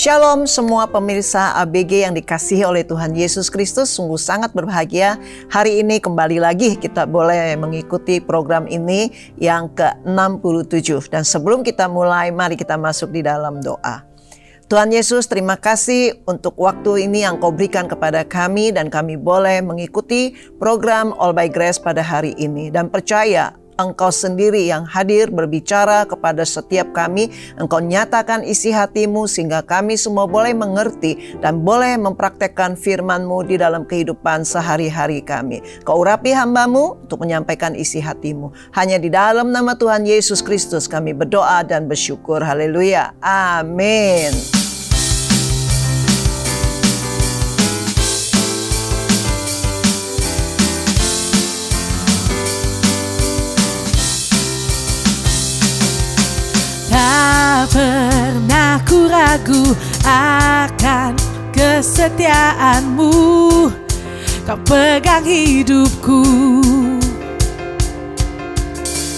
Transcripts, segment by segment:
Shalom semua pemirsa ABG yang dikasihi oleh Tuhan Yesus Kristus. Sungguh sangat berbahagia hari ini kembali lagi kita boleh mengikuti program ini yang ke-67. Dan sebelum kita mulai, mari kita masuk di dalam doa. Tuhan Yesus, terima kasih untuk waktu ini yang Kau berikan kepada kami dan kami boleh mengikuti program All by Grace pada hari ini. Dan percaya Engkau sendiri yang hadir berbicara kepada setiap kami. Engkau nyatakan isi hati-Mu sehingga kami semua boleh mengerti dan boleh mempraktekkan firman-Mu di dalam kehidupan sehari-hari kami. Kau urapi hamba-Mu untuk menyampaikan isi hati-Mu. Hanya di dalam nama Tuhan Yesus Kristus kami berdoa dan bersyukur. Haleluya. Amin. Tak pernah ku ragu akan kesetiaan-Mu, Kau pegang hidupku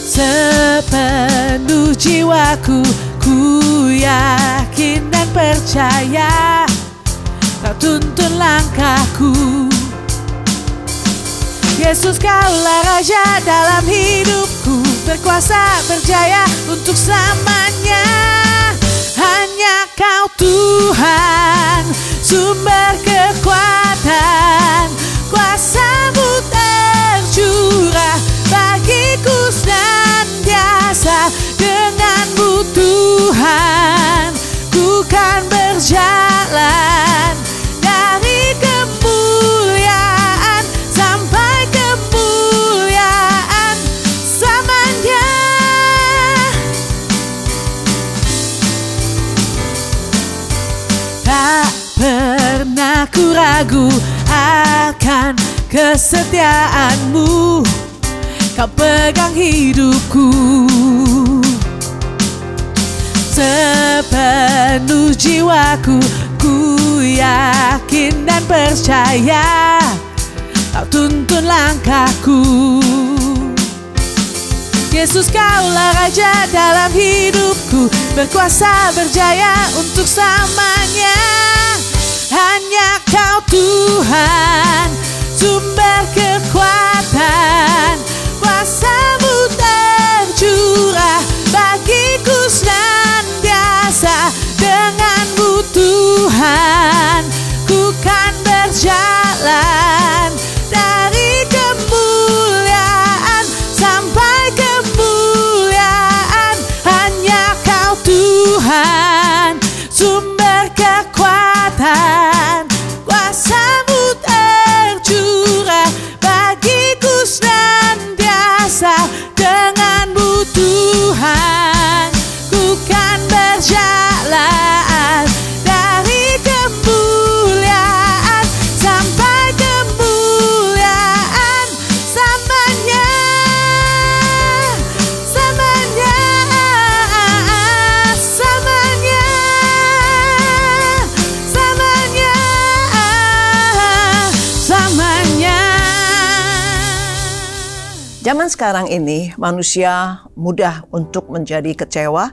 sepenuh jiwaku. Ku yakin dan percaya Kau tuntun langkahku. Yesus, Kaulah Raja dalam hidupku, berkuasa berjaya untuk selamanya. Hanya Kau Tuhan, sumber kekuatan, kuasa-Mu tercurah bagiku senantiasa. Dengan-Mu Tuhan, ku kan berjalan dari kemuliaan sampai kemuliaan selamanya. Tak pernah ku ragu akan kesetiaan-Mu, Kau pegang hidupku sepenuh jiwaku. Ku yakin dan percaya Kau tuntun langkahku. Yesus, Kaulah Raja dalam hidupku, berkuasa berjaya untuk selamanya. Hanya Kau Tuhan, sumber kekuatan, kuasa-Mu tercurah bagiku senantiasa. Dengan-Mu Tuhan, ku kan berjalan dari kemuliaan sampai kemuliaan. Hanya Kau Tuhan, sumber kekuatan, kuasa-Mu tercurah bagiku senantiasa. Dengan-Mu Tuhan, ku kan berjalan dari kemuliaan sampai kemuliaan selamanya. Selamanya, selamanya, selamanya, selamanya. Zaman sekarang ini manusia mudah untuk menjadi kecewa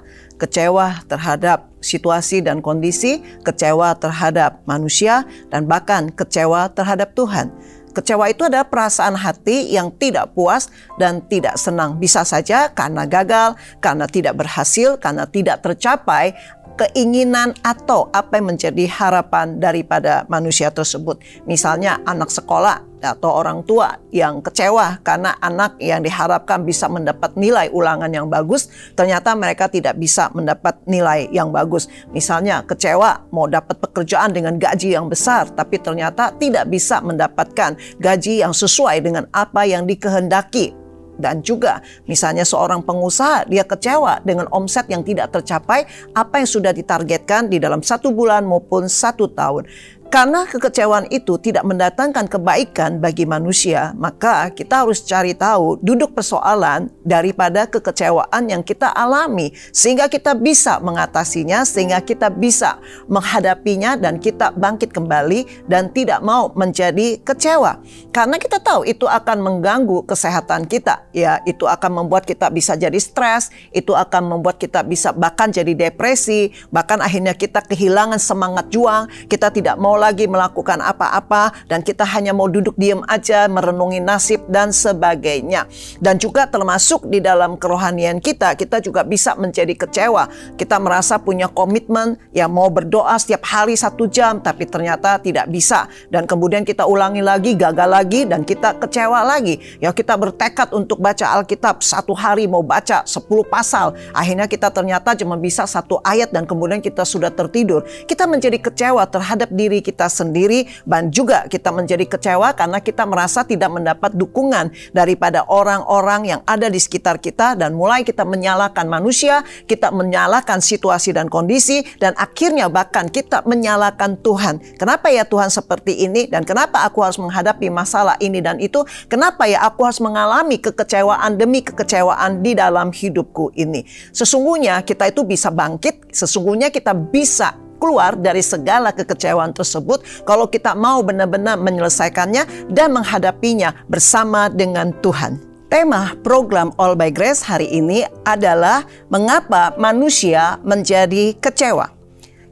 terhadap situasi dan kondisi, kecewa terhadap manusia, dan bahkan kecewa terhadap Tuhan. Kecewa itu adalah perasaan hati yang tidak puas dan tidak senang. Bisa saja karena gagal, karena tidak berhasil, karena tidak tercapai keinginan atau apa yang menjadi harapan daripada manusia tersebut. Misalnya anak sekolah atau orang tua yang kecewa karena anak yang diharapkan bisa mendapat nilai ulangan yang bagus, ternyata mereka tidak bisa mendapat nilai yang bagus. Misalnya kecewa mau dapat pekerjaan dengan gaji yang besar, tapi ternyata tidak bisa mendapatkan gaji yang sesuai dengan apa yang dikehendaki. Dan juga misalnya seorang pengusaha, dia kecewa dengan omset yang tidak tercapai apa yang sudah ditargetkan di dalam 1 bulan maupun 1 tahun. Karena kekecewaan itu tidak mendatangkan kebaikan bagi manusia, maka kita harus cari tahu duduk persoalan daripada kekecewaan yang kita alami, sehingga kita bisa mengatasinya, sehingga kita bisa menghadapinya dan kita bangkit kembali dan tidak mau menjadi kecewa. Karena kita tahu itu akan mengganggu kesehatan kita, ya, itu akan membuat kita bisa jadi stres, itu akan membuat kita bisa bahkan jadi depresi, bahkan akhirnya kita kehilangan semangat juang, kita tidak mau lagi melakukan apa-apa dan kita hanya mau duduk diam aja merenungi nasib dan sebagainya. Dan juga termasuk di dalam kerohanian kita juga bisa menjadi kecewa. Kita merasa punya komitmen ya mau berdoa setiap hari 1 jam tapi ternyata tidak bisa, dan kemudian kita ulangi lagi, gagal lagi, dan kita kecewa lagi. Ya, kita bertekad untuk baca Alkitab 1 hari mau baca 10 pasal, akhirnya kita ternyata cuma bisa 1 ayat dan kemudian kita sudah tertidur. Kita menjadi kecewa terhadap diri kita sendiri, dan juga kita menjadi kecewa karena kita merasa tidak mendapat dukungan daripada orang-orang yang ada di sekitar kita, dan mulai kita menyalahkan manusia, kita menyalahkan situasi dan kondisi, dan akhirnya bahkan kita menyalahkan Tuhan. Kenapa ya Tuhan seperti ini, dan kenapa aku harus menghadapi masalah ini dan itu, kenapa ya aku harus mengalami kekecewaan demi kekecewaan di dalam hidupku ini. Sesungguhnya kita itu bisa bangkit, sesungguhnya kita bisa keluar dari segala kekecewaan tersebut kalau kita mau benar-benar menyelesaikannya dan menghadapinya bersama dengan Tuhan. Tema program All by Grace hari ini adalah mengapa manusia menjadi kecewa.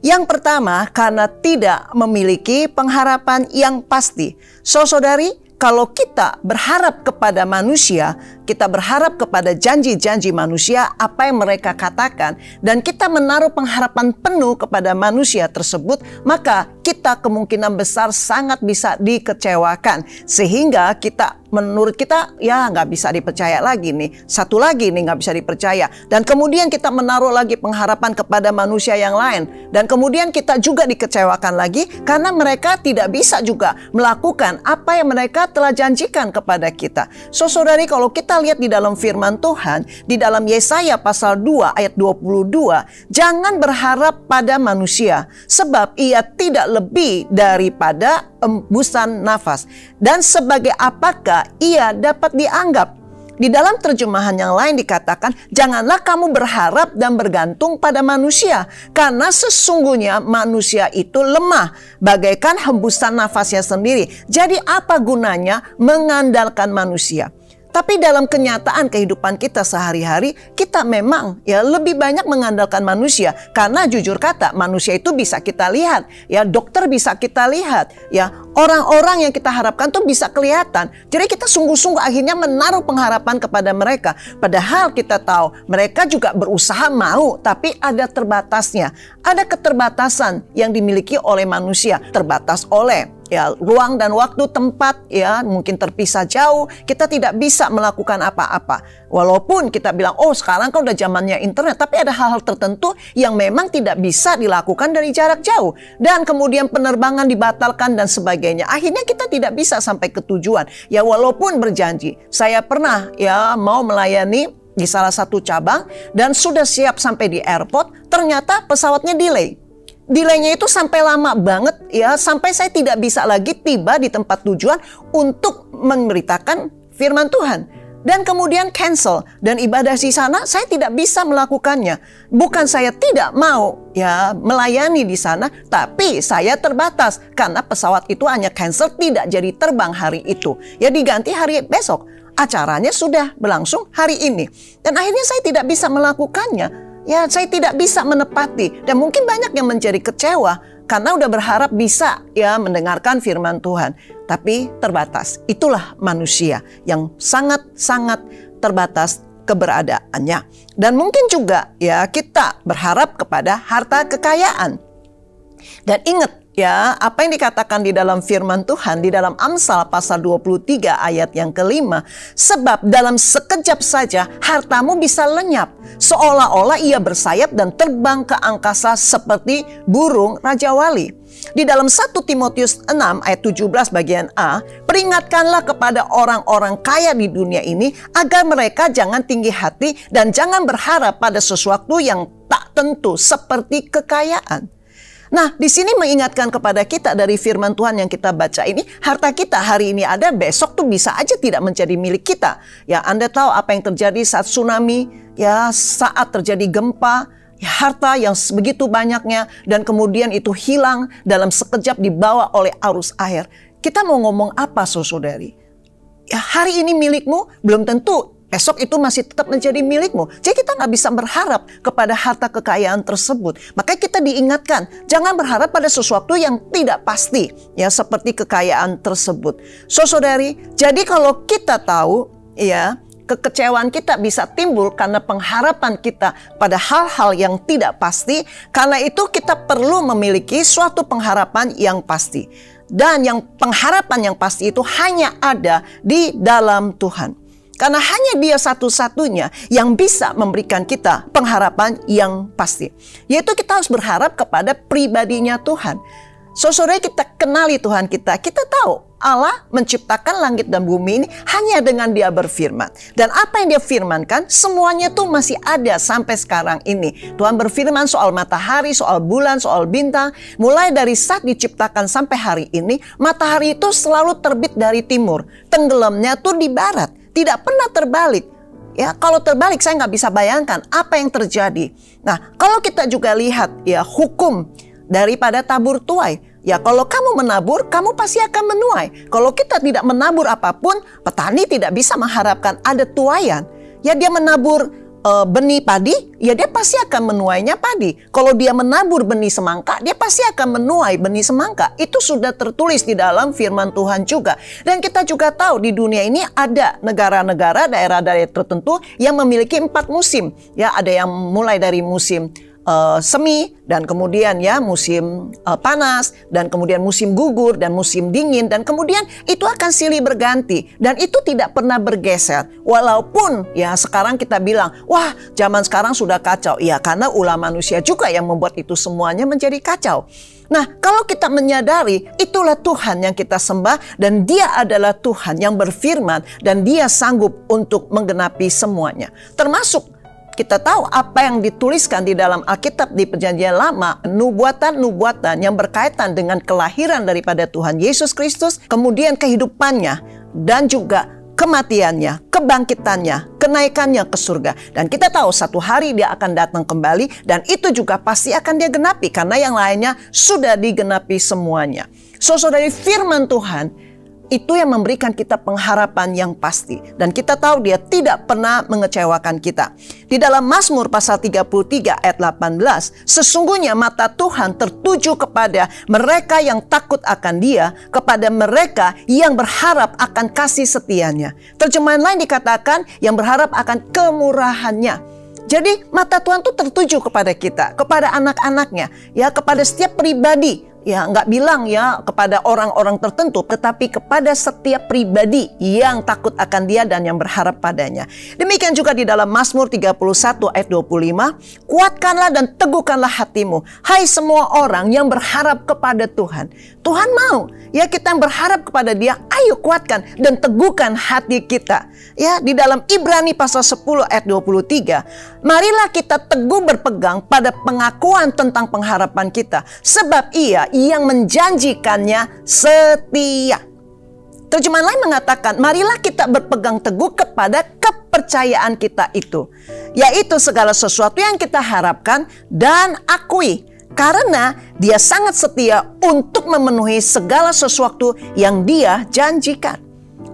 Yang pertama, karena tidak memiliki pengharapan yang pasti. Saudari, kalau kita berharap kepada manusia, kita berharap kepada janji-janji manusia, apa yang mereka katakan, dan kita menaruh pengharapan penuh kepada manusia tersebut, maka kita kemungkinan besar sangat bisa dikecewakan. Sehingga kita, menurut kita, ya nggak bisa dipercaya lagi nih. Satu lagi nih nggak bisa dipercaya. Dan kemudian kita menaruh lagi pengharapan kepada manusia yang lain. Dan kemudian kita juga dikecewakan lagi karena mereka tidak bisa juga melakukan apa yang mereka telah janjikan kepada kita. Saudari, kalau kita lihat di dalam firman Tuhan, di dalam Yesaya pasal 2 ayat 22, jangan berharap pada manusia, sebab ia tidak lebih daripada embusan nafas. Dan sebagai apakah ia dapat dianggap? Di dalam terjemahan yang lain dikatakan, janganlah kamu berharap dan bergantung pada manusia, karena sesungguhnya manusia itu lemah, bagaikan hembusan nafasnya sendiri. Jadi apa gunanya mengandalkan manusia? Tapi dalam kenyataan kehidupan kita sehari-hari, kita memang ya lebih banyak mengandalkan manusia. Karena jujur kata, manusia itu bisa kita lihat. Ya, dokter bisa kita lihat. Ya, orang-orang yang kita harapkan tuh bisa kelihatan. Jadi kita sungguh-sungguh akhirnya menaruh pengharapan kepada mereka. Padahal kita tahu mereka juga berusaha mau, tapi ada terbatasnya. Ada keterbatasan yang dimiliki oleh manusia. Terbatas oleh ya ruang dan waktu, tempat, ya mungkin terpisah jauh, kita tidak bisa melakukan apa-apa. Walaupun kita bilang, oh sekarang kan udah zamannya internet, tapi ada hal-hal tertentu yang memang tidak bisa dilakukan dari jarak jauh. Dan kemudian penerbangan dibatalkan dan sebagainya. Akhirnya kita tidak bisa sampai ke tujuan. Ya walaupun berjanji, saya pernah ya mau melayani di salah satu cabang dan sudah siap sampai di airport, ternyata pesawatnya delay. Delaynya itu sampai lama banget ya, sampai saya tidak bisa lagi tiba di tempat tujuan untuk memberitakan firman Tuhan. Dan kemudian cancel, dan ibadah di sana saya tidak bisa melakukannya. Bukan saya tidak mau ya melayani di sana, tapi saya terbatas karena pesawat itu hanya cancel, tidak jadi terbang hari itu. Ya diganti hari besok. Acaranya sudah berlangsung hari ini. Dan akhirnya saya tidak bisa melakukannya. Ya, saya tidak bisa menepati, dan mungkin banyak yang menjadi kecewa karena udah berharap bisa ya mendengarkan firman Tuhan, tapi terbatas. Itulah manusia yang sangat-sangat terbatas keberadaannya. Dan mungkin juga ya kita berharap kepada harta kekayaan. Dan ingat ya, apa yang dikatakan di dalam firman Tuhan di dalam Amsal pasal 23 ayat yang kelima, sebab dalam sekejap saja hartamu bisa lenyap, seolah-olah ia bersayap dan terbang ke angkasa seperti burung Raja Wali. Di dalam 1 Timotius 6 ayat 17 bagian A, peringatkanlah kepada orang-orang kaya di dunia ini agar mereka jangan tinggi hati dan jangan berharap pada sesuatu yang tak tentu seperti kekayaan. Nah, di sini mengingatkan kepada kita dari firman Tuhan yang kita baca ini, harta kita hari ini ada, besok tuh bisa aja tidak menjadi milik kita. Ya, Anda tahu apa yang terjadi saat tsunami, ya saat terjadi gempa, ya, harta yang begitu banyaknya dan kemudian itu hilang dalam sekejap dibawa oleh arus air. Kita mau ngomong apa, saudari? Ya, hari ini milikmu, belum tentu esok itu masih tetap menjadi milikmu. Jadi kita nggak bisa berharap kepada harta kekayaan tersebut. Makanya kita diingatkan, jangan berharap pada sesuatu yang tidak pasti, ya seperti kekayaan tersebut. Saudari, jadi kalau kita tahu, ya kekecewaan kita bisa timbul karena pengharapan kita pada hal-hal yang tidak pasti. Karena itu kita perlu memiliki suatu pengharapan yang pasti. Dan yang pengharapan yang pasti itu hanya ada di dalam Tuhan. Karena hanya Dia satu-satunya yang bisa memberikan kita pengharapan yang pasti. Yaitu kita harus berharap kepada pribadinya Tuhan. Saudara, kita kenali Tuhan kita. Kita tahu Allah menciptakan langit dan bumi ini hanya dengan Dia berfirman. Dan apa yang Dia firmankan semuanya tuh masih ada sampai sekarang ini. Tuhan berfirman soal matahari, soal bulan, soal bintang. Mulai dari saat diciptakan sampai hari ini, matahari itu selalu terbit dari timur. Tenggelamnya tuh di barat. Tidak pernah terbalik. Ya, kalau terbalik saya nggak bisa bayangkan apa yang terjadi. Nah, kalau kita juga lihat ya hukum daripada tabur tuai. Ya, kalau kamu menabur, kamu pasti akan menuai. Kalau kita tidak menabur apapun, petani tidak bisa mengharapkan ada tuaian. Ya, dia menabur benih padi, ya dia pasti akan menuainya padi. Kalau dia menabur benih semangka, dia pasti akan menuai benih semangka. Itu sudah tertulis di dalam firman Tuhan juga. Dan kita juga tahu di dunia ini ada negara-negara, daerah-daerah tertentu yang memiliki 4 musim. Ya, ada yang mulai dari musim semi, dan kemudian ya musim panas, dan kemudian musim gugur, dan musim dingin, dan kemudian itu akan silih berganti, dan itu tidak pernah bergeser. Walaupun ya sekarang kita bilang, wah zaman sekarang sudah kacau. Ya, karena ulah manusia juga yang membuat itu semuanya menjadi kacau. Nah, kalau kita menyadari itulah Tuhan yang kita sembah, dan Dia adalah Tuhan yang berfirman, dan Dia sanggup untuk menggenapi semuanya. Termasuk kita tahu apa yang dituliskan di dalam Alkitab di Perjanjian Lama, nubuatan-nubuatan yang berkaitan dengan kelahiran daripada Tuhan Yesus Kristus, kemudian kehidupannya, dan juga kematiannya, kebangkitannya, kenaikannya ke surga. Dan kita tahu satu hari Dia akan datang kembali, dan itu juga pasti akan Dia genapi, karena yang lainnya sudah digenapi semuanya. Saudari, firman Tuhan itu yang memberikan kita pengharapan yang pasti. Dan kita tahu Dia tidak pernah mengecewakan kita. Di dalam Mazmur pasal 33 ayat 18, sesungguhnya mata Tuhan tertuju kepada mereka yang takut akan Dia, kepada mereka yang berharap akan kasih setianya. Terjemahan lain dikatakan yang berharap akan kemurahannya. Jadi mata Tuhan itu tertuju kepada kita, kepada anak-anaknya, ya kepada setiap pribadi. Ya, nggak bilang ya kepada orang-orang tertentu, tetapi kepada setiap pribadi yang takut akan Dia dan yang berharap padanya. Demikian juga di dalam Mazmur 31 ayat 25, kuatkanlah dan teguhkanlah hatimu, hai semua orang yang berharap kepada Tuhan. Tuhan mau ya kita yang berharap kepada Dia, ayo kuatkan dan teguhkan hati kita. Ya, di dalam Ibrani pasal 10 ayat 23, marilah kita teguh berpegang pada pengakuan tentang pengharapan kita, sebab Ia yang menjanjikannya setia. Terjemahan lain mengatakan, marilah kita berpegang teguh kepada kepercayaan kita itu, yaitu segala sesuatu yang kita harapkan dan akui, karena Dia sangat setia untuk memenuhi segala sesuatu yang Dia janjikan.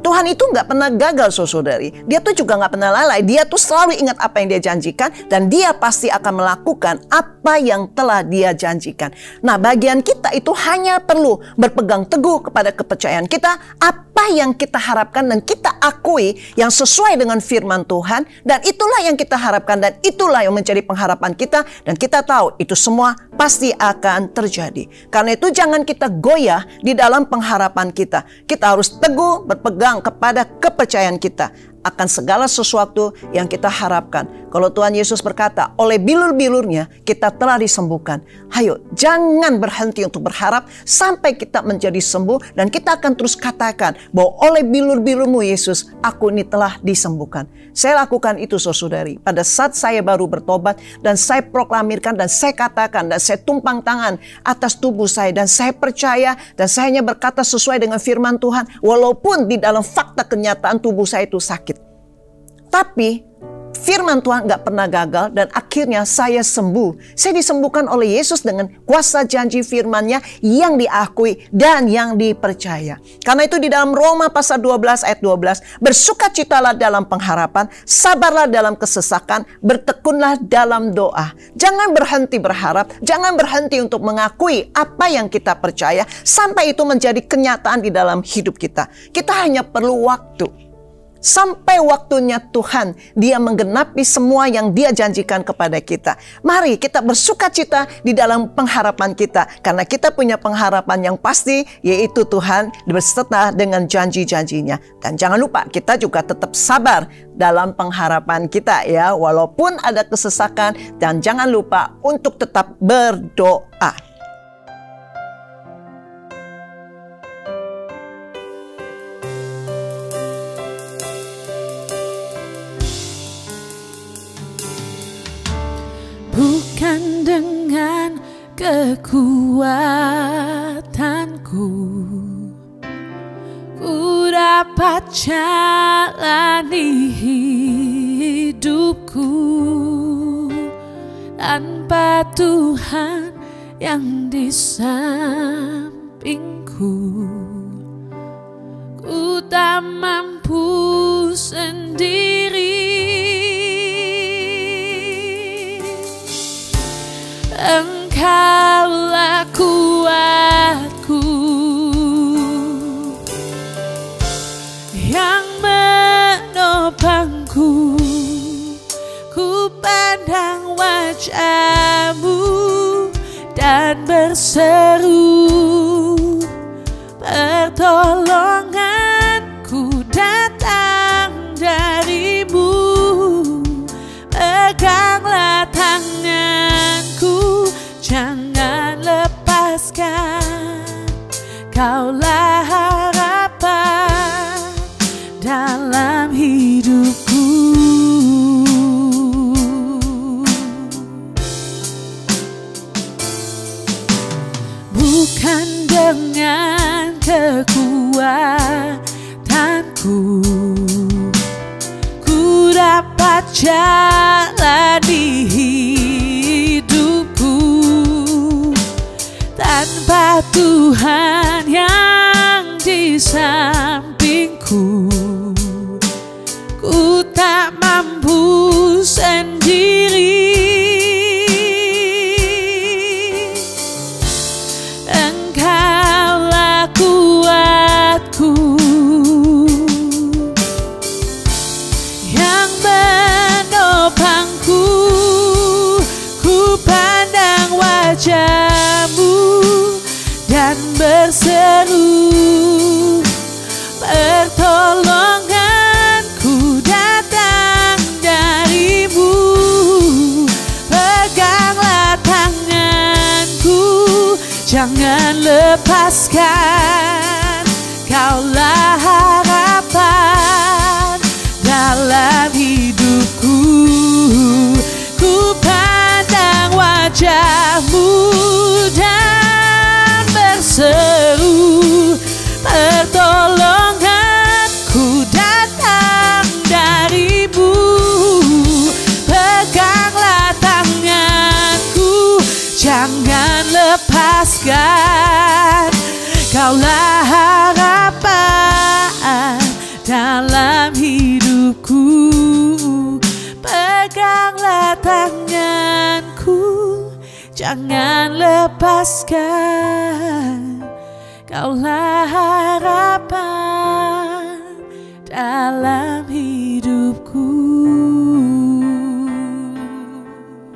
Tuhan itu nggak pernah gagal, saudari. Dia tuh juga nggak pernah lalai. Dia tuh selalu ingat apa yang Dia janjikan, dan Dia pasti akan melakukan apa yang telah Dia janjikan. Nah, bagian kita itu hanya perlu berpegang teguh kepada kepercayaan kita, apa yang kita harapkan dan kita akui yang sesuai dengan firman Tuhan, dan itulah yang kita harapkan dan itulah yang menjadi pengharapan kita, dan kita tahu itu semua pasti akan terjadi. Karena itu jangan kita goyah di dalam pengharapan kita. Kita harus teguh berpegang kepada kepercayaan kita. akan segala sesuatu yang kita harapkan. Kalau Tuhan Yesus berkata, oleh bilur-bilurnya kita telah disembuhkan. Ayo, jangan berhenti untuk berharap sampai kita menjadi sembuh. Dan kita akan terus katakan bahwa oleh bilur-bilurmu Yesus, aku ini telah disembuhkan. Saya lakukan itu saudari. Pada saat saya baru bertobat dan saya proklamirkan dan saya katakan dan saya tumpang tangan atas tubuh saya. Dan saya percaya dan saya hanya berkata sesuai dengan firman Tuhan. Walaupun di dalam fakta kenyataan tubuh saya itu sakit. Tapi firman Tuhan gak pernah gagal dan akhirnya saya sembuh. Saya disembuhkan oleh Yesus dengan kuasa janji firman-Nya yang diakui dan yang dipercaya. Karena itu di dalam Roma pasal 12 ayat 12, bersukacitalah dalam pengharapan, sabarlah dalam kesesakan, bertekunlah dalam doa. Jangan berhenti berharap, jangan berhenti untuk mengakui apa yang kita percaya sampai itu menjadi kenyataan di dalam hidup kita. Kita hanya perlu waktu. Sampai waktunya Tuhan, Dia menggenapi semua yang Dia janjikan kepada kita. Mari kita bersukacita di dalam pengharapan kita. Karena kita punya pengharapan yang pasti, yaitu Tuhan beserta dengan janji-janjinya. Dan jangan lupa, kita juga tetap sabar dalam pengharapan kita ya. Walaupun ada kesesakan, dan jangan lupa untuk tetap berdoa. Bukan dengan kekuatanku ku dapat jalani hidupku tanpa Tuhan yang di sampingku. Ku tak mampu sendiri. Engkaulah kuatku yang menopangku. Ku pandang wajah-Mu dan berseru, pertolonganku datang dari-Mu. Peganglah tanganku, jangan lepaskan. Kaulah harapan dalam hidupku. Bukan dengan kekuatanku ku dapat jalani hidupku tanpa Tuhan yang di sampingku. Ku tak mampu sendiri. Engkaulah kuatku yang menopangku. Ku pandang wajah-Mu dan berseru, pertolonganku datang dari-Mu. Peganglah tanganku, jangan lepaskan. Kaulah harapan dalam hidupku. Ku pandang wajah-Mu dan berseru, pertolonganku datang dari-Mu. Peganglah tanganku, jangan lepaskan. Kaulah harapan dalam hidupku. Peganglah tanganku, jangan lepaskan. Kaulah harapan dalam hidupku.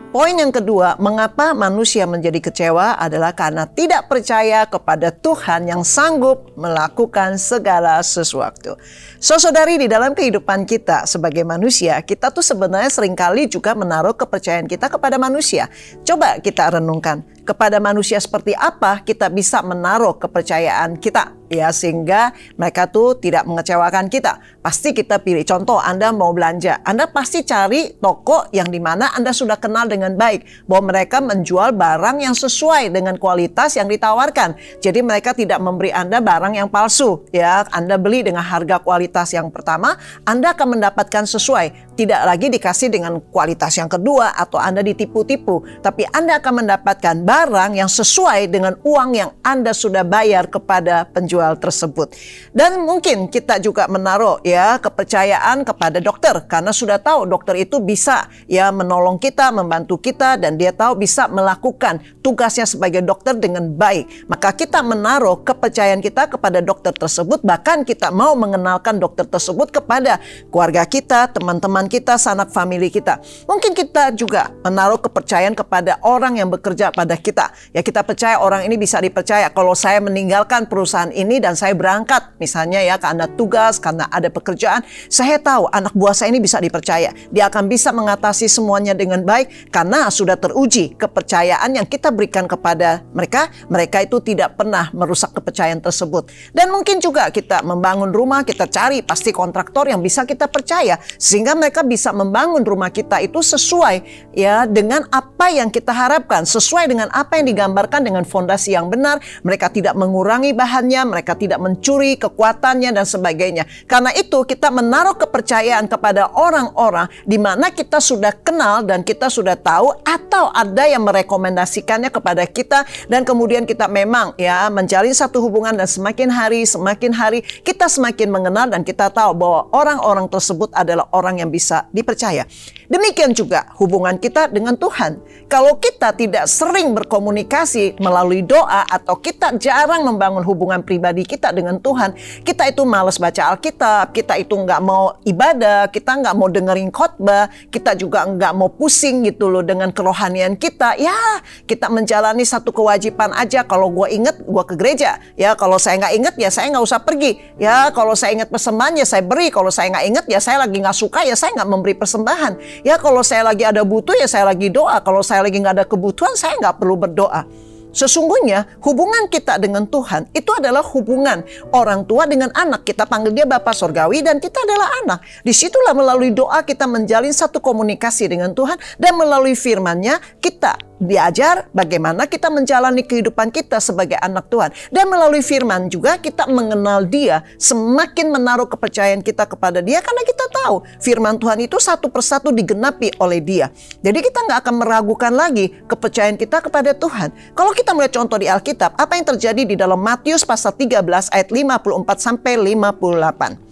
Poin yang kedua, mengapa manusia menjadi kecewa adalah karena tidak percaya kepada Tuhan yang sanggup melakukan segala sesuatu. Saudari, di dalam kehidupan kita sebagai manusia, kita tuh sebenarnya seringkali juga menaruh kepercayaan kita kepada manusia. Coba kita renungkan, kepada manusia seperti apa kita bisa menaruh kepercayaan kita, ya, sehingga mereka tuh tidak mengecewakan kita. Pasti kita pilih, contoh Anda mau belanja, Anda pasti cari toko yang dimana Anda sudah kenal dengan baik, bahwa mereka menjual barang yang sesuai dengan kualitas yang ditawarkan. Jadi mereka tidak memberi Anda barang yang palsu, ya. Anda beli dengan harga kualitas yang pertama, Anda akan mendapatkan sesuai, tidak lagi dikasih dengan kualitas yang kedua atau Anda ditipu-tipu, tapi Anda akan mendapatkan barang yang sesuai dengan uang yang Anda sudah bayar kepada penjual tersebut. Dan mungkin kita juga menaruh, ya, kepercayaan kepada dokter, karena sudah tahu dokter itu bisa, ya, menolong kita, membantu kita, dan dia tahu bisa melakukan tugasnya sebagai dokter dengan baik. Maka kita menaruh kepercayaan kita kepada dokter tersebut, bahkan kita mau mengenalkan dokter tersebut kepada keluarga kita, teman-teman kita, sanak famili kita. Mungkin kita juga menaruh kepercayaan kepada orang yang bekerja pada kita. Ya, kita percaya orang ini bisa dipercaya. Kalau saya meninggalkan perusahaan ini dan saya berangkat, misalnya, ya, karena tugas, karena ada pekerjaan, saya tahu anak buah saya ini bisa dipercaya. Dia akan bisa mengatasi semuanya dengan baik karena sudah teruji kepercayaan yang kita berikan kepada mereka. Mereka itu tidak pernah merusak kepercayaan tersebut. Dan mungkin juga kita membangun rumah, kita cari pasti kontraktor yang bisa kita percaya, sehingga mereka bisa membangun rumah kita itu sesuai, ya, dengan apa yang kita harapkan, sesuai dengan apa yang digambarkan, dengan fondasi yang benar. Mereka tidak mengurangi bahannya, mereka tidak mencuri kekuatannya dan sebagainya. Karena itu kita menaruh kepercayaan kepada orang-orang di mana kita sudah kenal dan kita sudah tahu, atau ada yang merekomendasikannya kepada kita, dan kemudian kita memang, ya, menjalin satu hubungan, dan semakin hari kita semakin mengenal dan kita tahu bahwa orang-orang tersebut adalah orang yang bisa dipercaya. Demikian juga hubungan kita dengan Tuhan. Kalau kita tidak sering berkomunikasi melalui doa, atau kita jarang membangun hubungan pribadi kita dengan Tuhan, kita itu malas baca Alkitab, kita itu nggak mau ibadah, kita nggak mau dengerin khotbah, kita juga nggak mau pusing gitu loh dengan kerohanian kita. Ya, kita menjalani satu kewajiban aja. Kalau gue inget, gue ke gereja. Ya, kalau saya nggak inget, ya saya nggak usah pergi. Ya, kalau saya ingat persembahan, ya saya beri. Kalau saya nggak inget, ya saya lagi nggak suka, ya saya nggak memberi persembahan. Ya, kalau saya lagi ada butuh, ya saya lagi doa. Kalau saya lagi nggak ada kebutuhan, saya nggak perlu berdoa. Sesungguhnya hubungan kita dengan Tuhan itu adalah hubungan orang tua dengan anak. Kita panggil dia Bapa Sorgawi dan kita adalah anak. Disitulah melalui doa kita menjalin satu komunikasi dengan Tuhan, dan melalui firman-Nya kita diajar bagaimana kita menjalani kehidupan kita sebagai anak Tuhan. Dan melalui firman juga kita mengenal Dia, semakin menaruh kepercayaan kita kepada Dia, karena kita tahu firman Tuhan itu satu persatu digenapi oleh Dia. Jadi kita nggak akan meragukan lagi kepercayaan kita kepada Tuhan. Kalau kita melihat contoh di Alkitab, apa yang terjadi di dalam Matius pasal 13 ayat 54 sampai 58.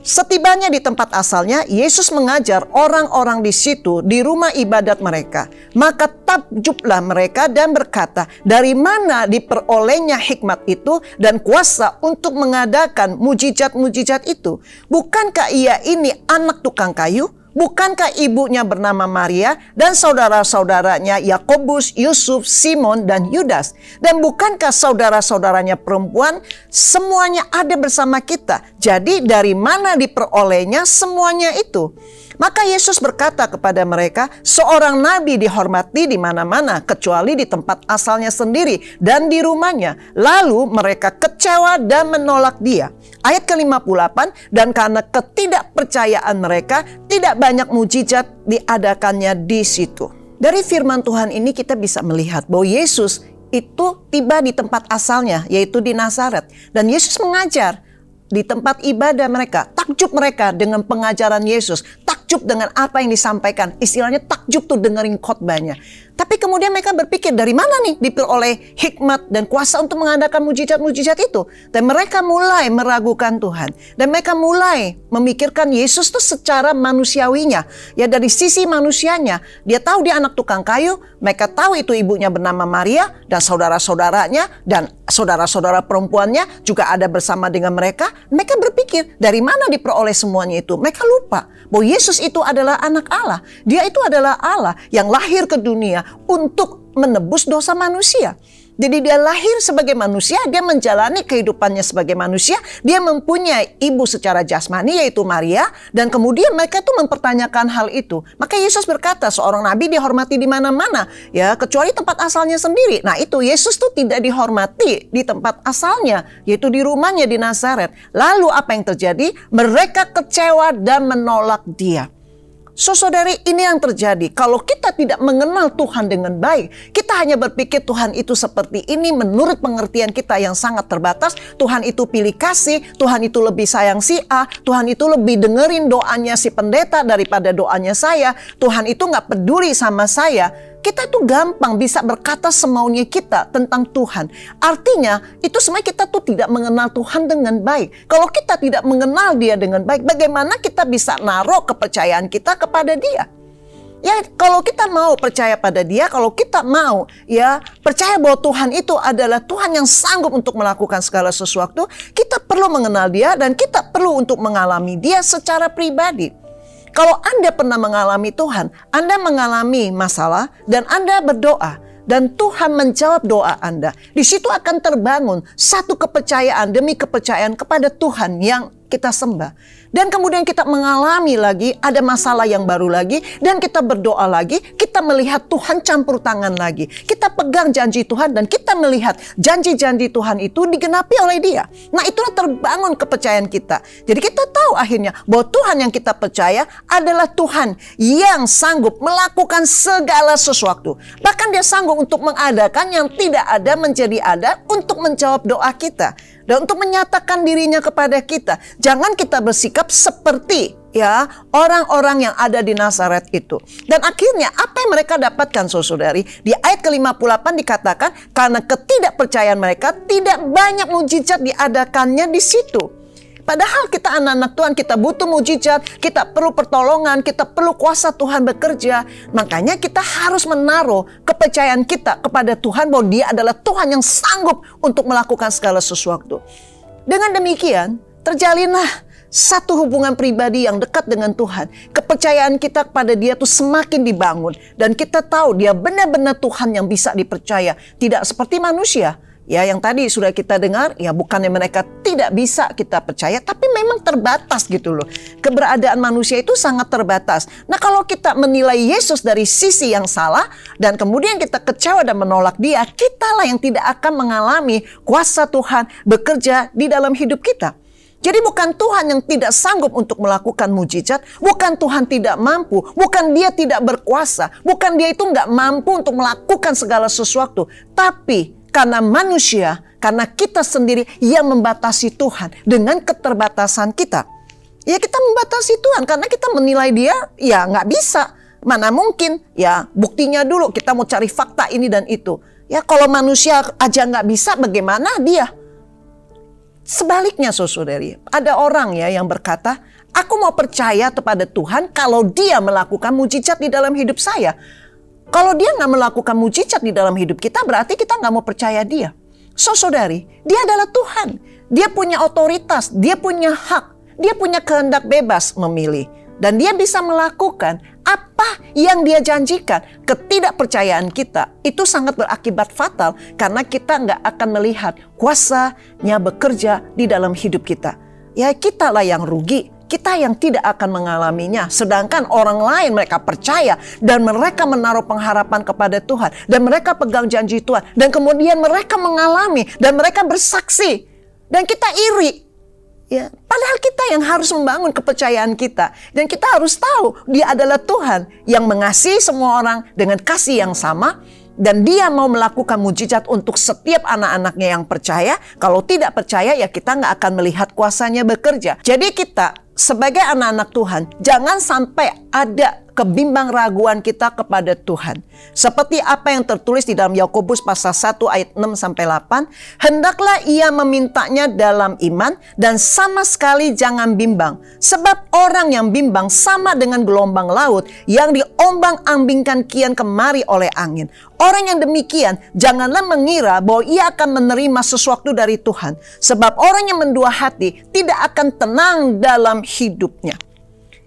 Setibanya di tempat asalnya, Yesus mengajar orang-orang di situ di rumah ibadat mereka. Maka takjublah mereka dan berkata, dari mana diperolehnya hikmat itu dan kuasa untuk mengadakan mujizat-mujizat itu? Bukankah ia ini anak tukang kayu? Bukankah ibunya bernama Maria dan saudara-saudaranya Yakobus, Yusuf, Simon, dan Yudas? Dan bukankah saudara-saudaranya perempuan semuanya ada bersama kita? Jadi dari mana diperolehnya semuanya itu? Maka Yesus berkata kepada mereka, seorang nabi dihormati di mana-mana kecuali di tempat asalnya sendiri dan di rumahnya. Lalu mereka kecewa dan menolak Dia. Ayat ke-58, dan karena ketidakpercayaan mereka, tidak banyak mujizat diadakannya di situ. Dari firman Tuhan ini kita bisa melihat bahwa Yesus itu tiba di tempat asalnya, yaitu di Nazaret. Dan Yesus mengajar di tempat ibadah mereka. Takjub mereka dengan pengajaran Yesus. Takjub dengan apa yang disampaikan. Istilahnya takjub tuh dengerin khotbahnya. Tapi kemudian mereka berpikir, dari mana nih diperoleh hikmat dan kuasa untuk mengadakan mujizat-mujizat itu? Dan mereka mulai meragukan Tuhan. Dan mereka mulai memikirkan Yesus itu secara manusiawinya. Ya, dari sisi manusianya. Dia tahu dia anak tukang kayu. Mereka tahu itu ibunya bernama Maria. Dan saudara-saudaranya dan saudara-saudara perempuannya juga ada bersama dengan mereka. Mereka berpikir, dari mana diperoleh semuanya itu? Mereka lupa bahwa Yesus Yesus itu adalah anak Allah. Dia itu adalah Allah yang lahir ke dunia untuk menebus dosa manusia. Jadi dia lahir sebagai manusia, dia menjalani kehidupannya sebagai manusia, dia mempunyai ibu secara jasmani yaitu Maria, dan kemudian mereka tuh mempertanyakan hal itu. Maka Yesus berkata, seorang nabi dihormati di mana-mana, ya, kecuali tempat asalnya sendiri. Nah itu, Yesus tuh tidak dihormati di tempat asalnya, yaitu di rumahnya di Nazaret. Lalu apa yang terjadi? Mereka kecewa dan menolak dia. Saudari, ini yang terjadi. Kalau kita tidak mengenal Tuhan dengan baik, kita hanya berpikir Tuhan itu seperti ini menurut pengertian kita yang sangat terbatas. Tuhan itu pilih kasih, Tuhan itu lebih sayang si A, Tuhan itu lebih dengerin doanya si pendeta daripada doanya saya, Tuhan itu nggak peduli sama saya. Kita tuh gampang bisa berkata semaunya kita tentang Tuhan. Artinya itu sebenarnya kita tuh tidak mengenal Tuhan dengan baik. Kalau kita tidak mengenal dia dengan baik, bagaimana kita bisa naruh kepercayaan kita kepada dia? Ya, kalau kita mau percaya pada dia, kalau kita mau ya percaya bahwa Tuhan itu adalah Tuhan yang sanggup untuk melakukan segala sesuatu, kita perlu mengenal dia dan kita perlu untuk mengalami dia secara pribadi. Kalau Anda pernah mengalami Tuhan, Anda mengalami masalah dan Anda berdoa dan Tuhan menjawab doa Anda. Di situ akan terbangun satu kepercayaan demi kepercayaan kepada Tuhan yang kita sembah. Dan kemudian kita mengalami lagi, ada masalah yang baru lagi, dan kita berdoa lagi, kita melihat Tuhan campur tangan lagi. Kita pegang janji Tuhan dan kita melihat janji-janji Tuhan itu digenapi oleh dia. Nah itulah terbangun kepercayaan kita. Jadi kita tahu akhirnya bahwa Tuhan yang kita percaya adalah Tuhan yang sanggup melakukan segala sesuatu. Bahkan dia sanggup untuk mengadakan yang tidak ada menjadi ada untuk menjawab doa kita. Dan untuk menyatakan dirinya kepada kita. Jangan kita bersikap seperti ya orang-orang yang ada di Nazaret itu. Dan akhirnya apa yang mereka dapatkan saudari? Di ayat ke-58 dikatakan karena ketidakpercayaan mereka tidak banyak mujizat diadakannya di situ. Padahal kita anak-anak Tuhan, kita butuh mujizat, kita perlu pertolongan, kita perlu kuasa Tuhan bekerja. Makanya kita harus menaruh kepercayaan kita kepada Tuhan bahwa dia adalah Tuhan yang sanggup untuk melakukan segala sesuatu. Dengan demikian, terjalinlah satu hubungan pribadi yang dekat dengan Tuhan. Kepercayaan kita kepada dia tuh semakin dibangun. Dan kita tahu dia benar-benar Tuhan yang bisa dipercaya. Tidak seperti manusia. Ya, yang tadi sudah kita dengar, ya bukannya mereka tidak bisa kita percaya, tapi memang terbatas gitu loh. Keberadaan manusia itu sangat terbatas. Nah kalau kita menilai Yesus dari sisi yang salah, dan kemudian kita kecewa dan menolak dia, kitalah yang tidak akan mengalami kuasa Tuhan bekerja di dalam hidup kita. Jadi bukan Tuhan yang tidak sanggup untuk melakukan mujizat, bukan Tuhan tidak mampu, bukan dia tidak berkuasa, bukan dia itu nggak mampu untuk melakukan segala sesuatu, tapi karena manusia, karena kita sendiri yang membatasi Tuhan dengan keterbatasan kita. Ya kita membatasi Tuhan karena kita menilai dia ya nggak bisa. Mana mungkin ya buktinya dulu kita mau cari fakta ini dan itu. Ya kalau manusia aja nggak bisa bagaimana dia? Sebaliknya saudari, ada orang ya yang berkata, aku mau percaya kepada Tuhan kalau dia melakukan mujizat di dalam hidup saya. Kalau dia nggak melakukan mujizat di dalam hidup kita, berarti kita nggak mau percaya dia. Saudari, dia adalah Tuhan. Dia punya otoritas, dia punya hak, dia punya kehendak bebas memilih. Dan dia bisa melakukan apa yang dia janjikan. Ketidakpercayaan kita itu sangat berakibat fatal karena kita nggak akan melihat kuasanya bekerja di dalam hidup kita. Ya kitalah yang rugi. Kita yang tidak akan mengalaminya. Sedangkan orang lain mereka percaya. Dan mereka menaruh pengharapan kepada Tuhan. Dan mereka pegang janji Tuhan. Dan kemudian mereka mengalami. Dan mereka bersaksi. Dan kita iri. Ya, padahal kita yang harus membangun kepercayaan kita. Dan kita harus tahu dia adalah Tuhan. Yang mengasihi semua orang dengan kasih yang sama. Dan dia mau melakukan mujizat untuk setiap anak-anaknya yang percaya. Kalau tidak percaya ya kita nggak akan melihat kuasanya bekerja. Jadi kita sebagai anak-anak Tuhan, jangan sampai ada kebimbang raguan kita kepada Tuhan. Seperti apa yang tertulis di dalam Yakobus pasal 1 ayat 6-8. Hendaklah ia memintanya dalam iman dan sama sekali jangan bimbang. Sebab orang yang bimbang sama dengan gelombang laut yang diombang-ambingkan kian kemari oleh angin. Orang yang demikian janganlah mengira bahwa ia akan menerima sesuatu dari Tuhan. Sebab orang yang mendua hati tidak akan tenang dalam hidupnya.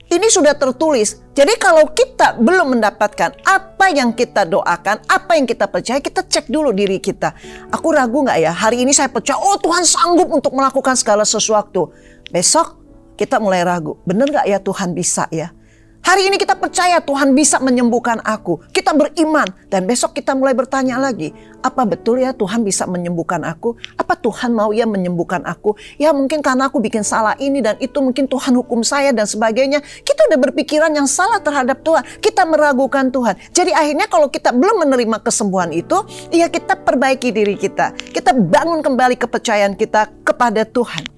Ini sudah tertulis. Jadi kalau kita belum mendapatkan apa yang kita doakan, apa yang kita percaya, kita cek dulu diri kita. Aku ragu nggak ya? Hari ini saya percaya, oh Tuhan sanggup untuk melakukan segala sesuatu. Besok kita mulai ragu. Benar nggak ya Tuhan bisa ya? Hari ini kita percaya Tuhan bisa menyembuhkan aku. Kita beriman. Dan besok kita mulai bertanya lagi. Apa betul ya Tuhan bisa menyembuhkan aku? Apa Tuhan mau ya menyembuhkan aku? Ya mungkin karena aku bikin salah ini dan itu, mungkin Tuhan hukum saya dan sebagainya. Kita udah berpikiran yang salah terhadap Tuhan. Kita meragukan Tuhan. Jadi akhirnya kalau kita belum menerima kesembuhan itu, ya kita perbaiki diri kita. Kita bangun kembali kepercayaan kita kepada Tuhan.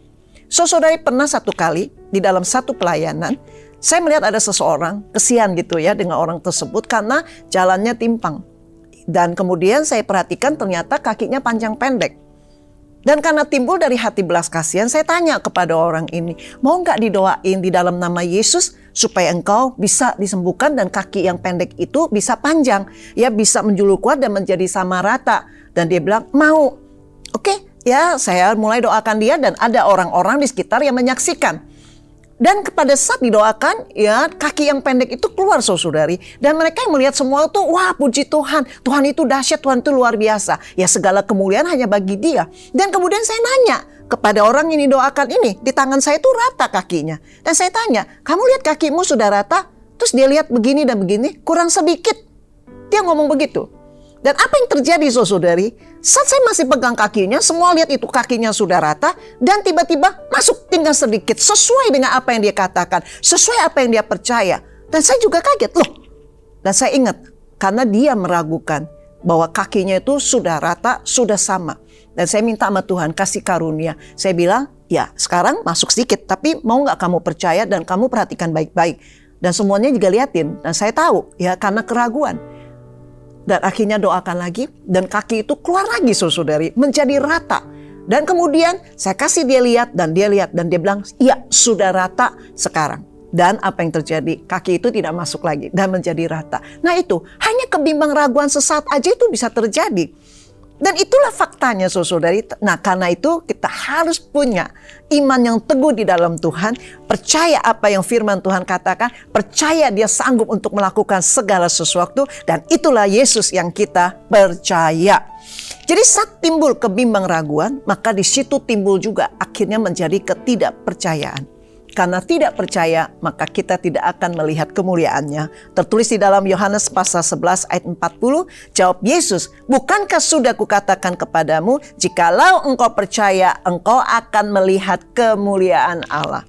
Saudari, pernah satu kali di dalam satu pelayanan, saya melihat ada seseorang, kesian gitu ya dengan orang tersebut karena jalannya timpang. Dan kemudian saya perhatikan ternyata kakinya panjang pendek. Dan karena timbul dari hati belas kasihan, saya tanya kepada orang ini, mau nggak didoain di dalam nama Yesus supaya engkau bisa disembuhkan dan kaki yang pendek itu bisa panjang, ya bisa menjulur kuat dan menjadi sama rata. Dan dia bilang mau. Oke, ya saya mulai doakan dia dan ada orang-orang di sekitar yang menyaksikan. Dan kepada saat didoakan, ya kaki yang pendek itu keluar saudari. Dan mereka yang melihat semua itu, wah puji Tuhan. Tuhan itu dahsyat, Tuhan itu luar biasa. Ya segala kemuliaan hanya bagi dia. Dan kemudian saya nanya kepada orang yang didoakan ini, di tangan saya itu rata kakinya. Dan saya tanya, kamu lihat kakimu sudah rata? Terus dia lihat begini dan begini, kurang sedikit. Dia ngomong begitu. Dan apa yang terjadi saudari? Saat saya masih pegang kakinya, semua lihat itu kakinya sudah rata. Dan tiba-tiba masuk tinggal sedikit. Sesuai dengan apa yang dia katakan. Sesuai apa yang dia percaya. Dan saya juga kaget. Loh. Dan saya ingat. Karena dia meragukan. Bahwa kakinya itu sudah rata, sudah sama. Dan saya minta sama Tuhan kasih karunia. Saya bilang, ya sekarang masuk sedikit. Tapi mau gak kamu percaya dan kamu perhatikan baik-baik. Dan semuanya juga liatin. Dan saya tahu ya karena keraguan. Dan akhirnya doakan lagi. Dan kaki itu keluar lagi saudari. Menjadi rata. Dan kemudian saya kasih dia lihat. Dan dia lihat. Dan dia bilang. Iya sudah rata sekarang. Dan apa yang terjadi? Kaki itu tidak masuk lagi. Dan menjadi rata. Nah itu. Hanya kebimbang raguan sesaat aja itu bisa terjadi. Dan itulah faktanya saudari. Nah karena itu kita harus punya iman yang teguh di dalam Tuhan. Percaya apa yang firman Tuhan katakan. Percaya dia sanggup untuk melakukan segala sesuatu. Dan itulah Yesus yang kita percaya. Jadi saat timbul kebimbang raguan. Maka di situ timbul juga akhirnya menjadi ketidakpercayaan. Karena tidak percaya, maka kita tidak akan melihat kemuliaannya. Tertulis di dalam Yohanes pasal 11 ayat 40, jawab Yesus, bukankah sudah kukatakan kepadamu, jikalau engkau percaya, engkau akan melihat kemuliaan Allah.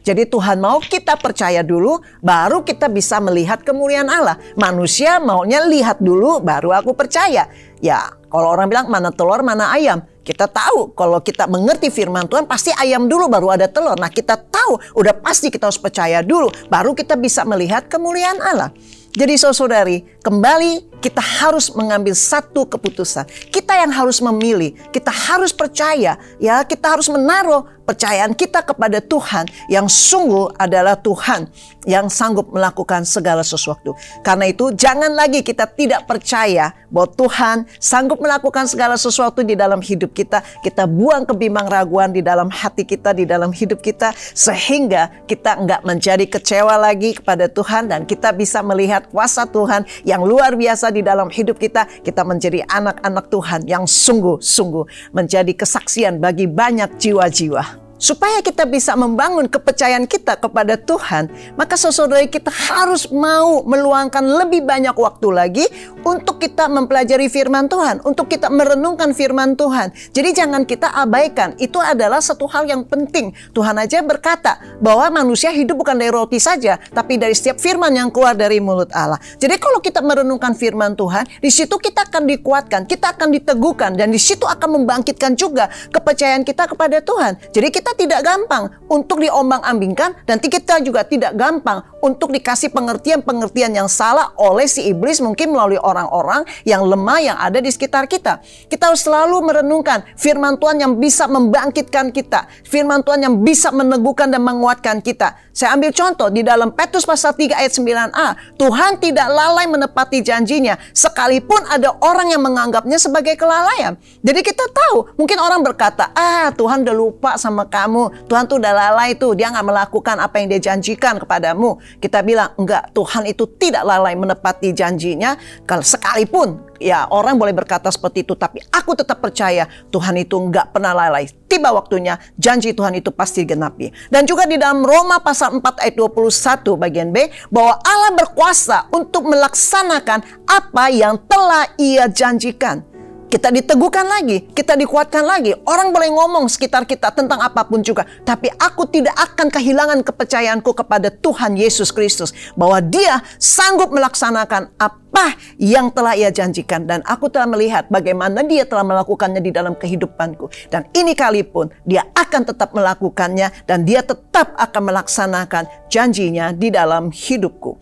Jadi Tuhan mau kita percaya dulu, baru kita bisa melihat kemuliaan Allah. Manusia maunya lihat dulu, baru aku percaya. Ya, kalau orang bilang mana telur, mana ayam. Kita tahu kalau kita mengerti firman Tuhan pasti ayam dulu baru ada telur. Nah kita tahu udah pasti kita harus percaya dulu. Baru kita bisa melihat kemuliaan Allah. Jadi saudari, kembali kita harus mengambil satu keputusan. Kita yang harus memilih, kita harus percaya, ya kita harus menaruh percayaan kita kepada Tuhan yang sungguh adalah Tuhan yang sanggup melakukan segala sesuatu. Karena itu jangan lagi kita tidak percaya bahwa Tuhan sanggup melakukan segala sesuatu di dalam hidup kita. Kita buang kebimbang raguan di dalam hati kita, di dalam hidup kita, sehingga kita enggak menjadi kecewa lagi kepada Tuhan dan kita bisa melihat kuasa Tuhan yang luar biasa di dalam hidup kita. Kita menjadi anak-anak Tuhan yang sungguh-sungguh menjadi kesaksian bagi banyak jiwa-jiwa. Supaya kita bisa membangun kepercayaan kita kepada Tuhan, maka saudara kita harus mau meluangkan lebih banyak waktu lagi untuk kita mempelajari firman Tuhan, untuk kita merenungkan firman Tuhan. Jadi jangan kita abaikan, itu adalah satu hal yang penting. Tuhan aja berkata bahwa manusia hidup bukan dari roti saja, tapi dari setiap firman yang keluar dari mulut Allah. Jadi kalau kita merenungkan firman Tuhan, di situ kita akan dikuatkan, kita akan diteguhkan, dan di situ akan membangkitkan juga kepercayaan kita kepada Tuhan. Jadi kita tidak gampang untuk diombang-ambingkan dan kita juga tidak gampang untuk dikasih pengertian-pengertian yang salah oleh si iblis, mungkin melalui orang-orang yang lemah yang ada di sekitar kita. Kita harus selalu merenungkan firman Tuhan yang bisa membangkitkan kita, firman Tuhan yang bisa meneguhkan dan menguatkan kita. Saya ambil contoh di dalam Petrus pasal 3 ayat 9a, Tuhan tidak lalai menepati janjinya sekalipun ada orang yang menganggapnya sebagai kelalaian. Jadi kita tahu, mungkin orang berkata, Tuhan udah lupa sama kamu, Tuhan tuh udah lalai tuh, dia nggak melakukan apa yang dia janjikan kepadamu. Kita bilang, enggak, Tuhan itu tidak lalai menepati janjinya. Kalau sekalipun ya orang boleh berkata seperti itu, tapi aku tetap percaya Tuhan itu nggak pernah lalai. Tiba waktunya, janji Tuhan itu pasti digenapi. Dan juga di dalam Roma pasal 4 ayat 21 bagian B, bahwa Allah berkuasa untuk melaksanakan apa yang telah Ia janjikan. Kita diteguhkan lagi, kita dikuatkan lagi. Orang boleh ngomong sekitar kita tentang apapun juga, tapi aku tidak akan kehilangan kepercayaanku kepada Tuhan Yesus Kristus, bahwa Dia sanggup melaksanakan apa yang telah Ia janjikan. Dan aku telah melihat bagaimana Dia telah melakukannya di dalam kehidupanku. Dan ini kali pun Dia akan tetap melakukannya, dan Dia tetap akan melaksanakan janjinya di dalam hidupku.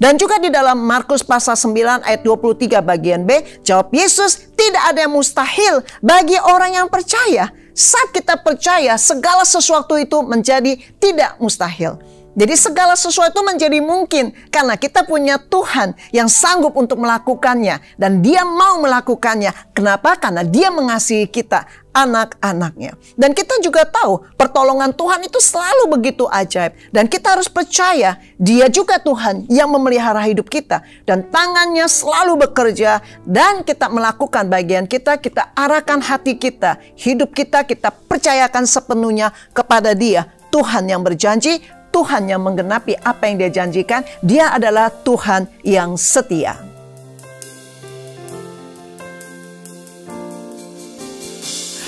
Dan juga di dalam Markus pasal 9 ayat 23 bagian B, jawab Yesus, tidak ada yang mustahil bagi orang yang percaya. Saat kita percaya, segala sesuatu itu menjadi tidak mustahil. Jadi segala sesuatu menjadi mungkin karena kita punya Tuhan yang sanggup untuk melakukannya. Dan Dia mau melakukannya. Kenapa? Karena Dia mengasihi kita, anak-anaknya. Dan kita juga tahu pertolongan Tuhan itu selalu begitu ajaib. Dan kita harus percaya Dia juga Tuhan yang memelihara hidup kita. Dan tangannya selalu bekerja. Dan kita melakukan bagian kita, kita arahkan hati kita, hidup kita, kita percayakan sepenuhnya kepada Dia. Tuhan yang berjanji, Tuhan yang menggenapi apa yang Dia janjikan. Dia adalah Tuhan yang setia.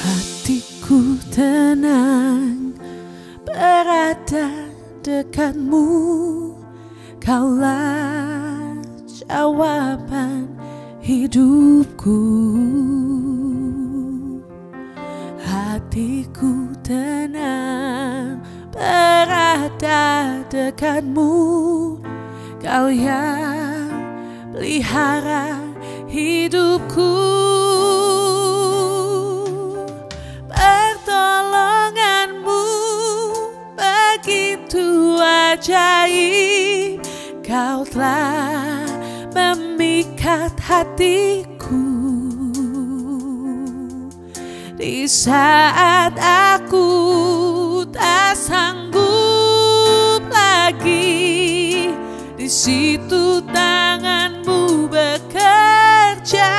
Hatiku tenang berada dekatmu, Kaulah jawaban hidupku. Hatiku tenang berada dekatmu, Kau yang pelihara hidupku. Pertolonganmu begitu ajaib, Kau telah memikat hatiku. Di saat aku tak sanggup lagi, di situ tanganmu bekerja.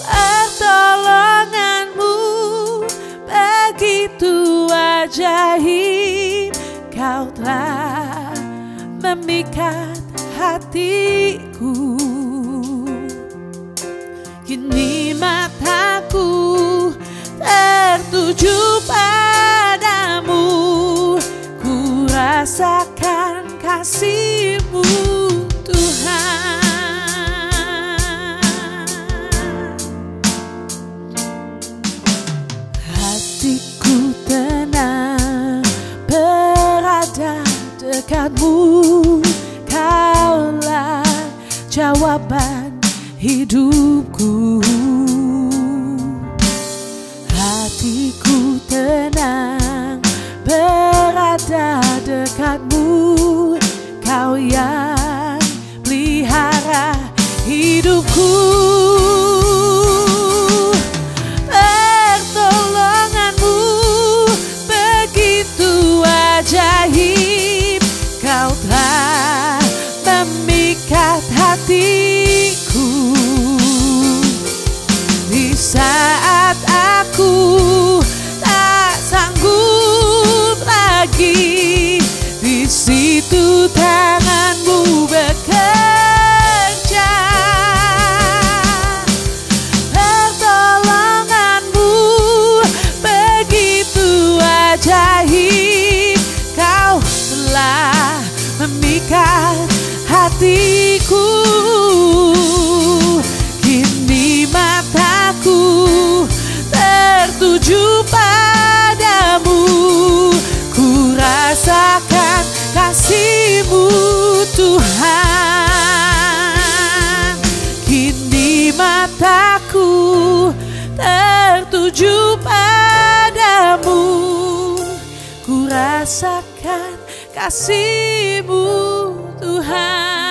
Pertolonganmu begitu ajaib, Kau telah memikat hatiku. Kini mataku tertuju padamu, ku rasakan kasih-Mu Tuhan. Hatiku tenang berada dekatmu, Kaulah jawaban hidupku. Hatiku tenang berada dekatmu, Kau yang pelihara hidupku. Pertolonganmu begitu ajaib, Kau telah memikat hatiku. Di saat aku tak sanggup lagi, di situ tangan-Mu bekerja. Pertolongan-Mu begitu ajaib, Kau telah memikat hatiku. Kini mataku tertuju padamu, ku rasakan kasih-Mu Tuhan. Kini mataku tertuju padamu, ku rasakan kasih-Mu Tuhan.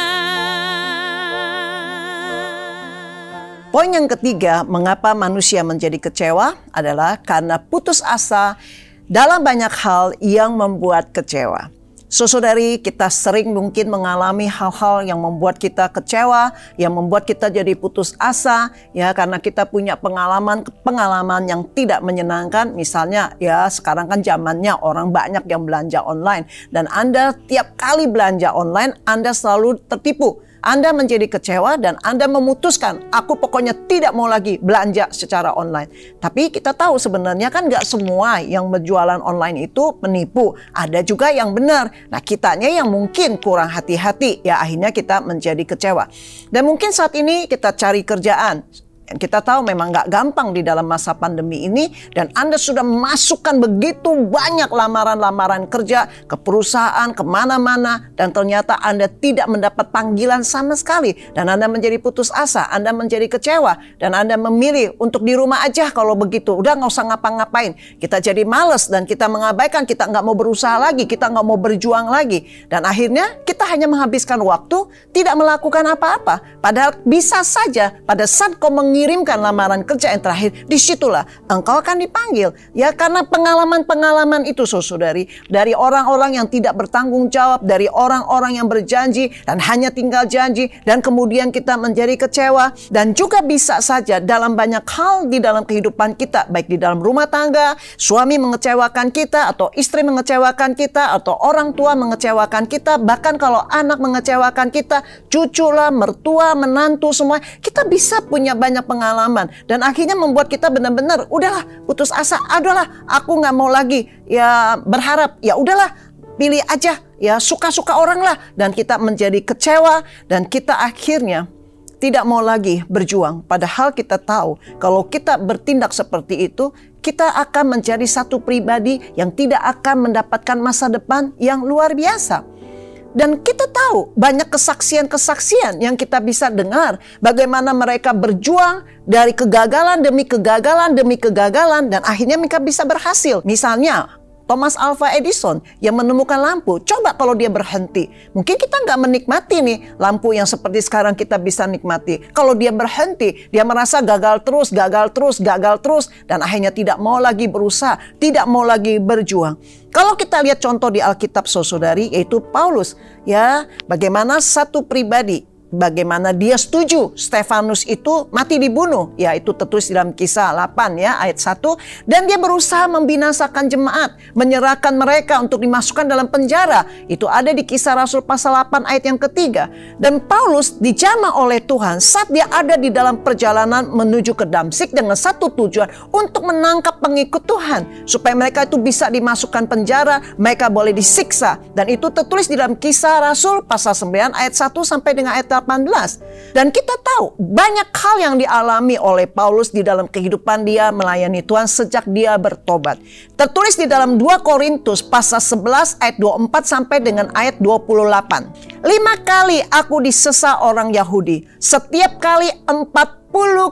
Poin yang ketiga, mengapa manusia menjadi kecewa adalah karena putus asa dalam banyak hal yang membuat kecewa. Saudari, kita sering mungkin mengalami hal-hal yang membuat kita kecewa, yang membuat kita jadi putus asa, ya, karena kita punya pengalaman yang tidak menyenangkan. Misalnya, ya, sekarang kan zamannya orang banyak yang belanja online, dan Anda tiap kali belanja online, Anda selalu tertipu. Anda menjadi kecewa dan Anda memutuskan, aku pokoknya tidak mau lagi belanja secara online. Tapi kita tahu sebenarnya kan nggak semua yang berjualan online itu penipu. Ada juga yang benar. Nah, kitanya yang mungkin kurang hati-hati, ya akhirnya kita menjadi kecewa. Dan mungkin saat ini kita cari kerjaan. Kita tahu memang nggak gampang di dalam masa pandemi ini, dan Anda sudah memasukkan begitu banyak lamaran-lamaran kerja ke perusahaan, kemana-mana, dan ternyata Anda tidak mendapat panggilan sama sekali, dan Anda menjadi putus asa, Anda menjadi kecewa, dan Anda memilih untuk di rumah aja kalau begitu, udah nggak usah ngapa-ngapain. Kita jadi males dan kita mengabaikan, kita nggak mau berusaha lagi, kita nggak mau berjuang lagi, dan akhirnya kita hanya menghabiskan waktu, tidak melakukan apa-apa. Padahal bisa saja pada saat kau mengirimkan lamaran kerja yang terakhir, disitulah engkau akan dipanggil. Ya, karena pengalaman-pengalaman itu, saudari, dari orang-orang yang tidak bertanggung jawab, dari orang-orang yang berjanji dan hanya tinggal janji, dan kemudian kita menjadi kecewa. Dan juga bisa saja dalam banyak hal di dalam kehidupan kita, baik di dalam rumah tangga, suami mengecewakan kita, atau istri mengecewakan kita, atau orang tua mengecewakan kita, bahkan kalau anak mengecewakan kita, cucu lah, mertua, menantu, semua, kita bisa punya banyak pengalaman, dan akhirnya membuat kita benar-benar udahlah putus asa, adalah aku nggak mau lagi ya berharap, ya udahlah pilih aja, ya suka-suka orang lah, dan kita menjadi kecewa, dan kita akhirnya tidak mau lagi berjuang. Padahal kita tahu kalau kita bertindak seperti itu, kita akan menjadi satu pribadi yang tidak akan mendapatkan masa depan yang luar biasa. Dan kita tahu banyak kesaksian-kesaksian yang kita bisa dengar, bagaimana mereka berjuang dari kegagalan demi kegagalan demi kegagalan, dan akhirnya mereka bisa berhasil. Misalnya Thomas Alva Edison yang menemukan lampu. Coba kalau dia berhenti, mungkin kita nggak menikmati nih lampu yang seperti sekarang kita bisa nikmati. Kalau dia berhenti, dia merasa gagal terus, dan akhirnya tidak mau lagi berusaha, tidak mau lagi berjuang. Kalau kita lihat contoh di Alkitab, saudari, yaitu Paulus, ya, bagaimana satu pribadi, bagaimana dia setuju Stefanus itu mati dibunuh, ya itu tertulis dalam Kisah 8 ya ayat 1, dan dia berusaha membinasakan jemaat, menyerahkan mereka untuk dimasukkan dalam penjara. Itu ada di Kisah Rasul pasal 8 ayat yang ketiga. Dan Paulus dijamah oleh Tuhan saat dia ada di dalam perjalanan menuju ke Damsyik dengan satu tujuan, untuk menangkap pengikut Tuhan, supaya mereka itu bisa dimasukkan penjara, mereka boleh disiksa. Dan itu tertulis di dalam Kisah Rasul pasal 9 ayat 1 sampai dengan ayat 18. Dan kita tahu banyak hal yang dialami oleh Paulus di dalam kehidupan dia melayani Tuhan sejak dia bertobat. Tertulis di dalam 2 Korintus pasal 11 ayat 24 sampai dengan ayat 28. 5 kali aku disesa orang Yahudi, setiap kali 40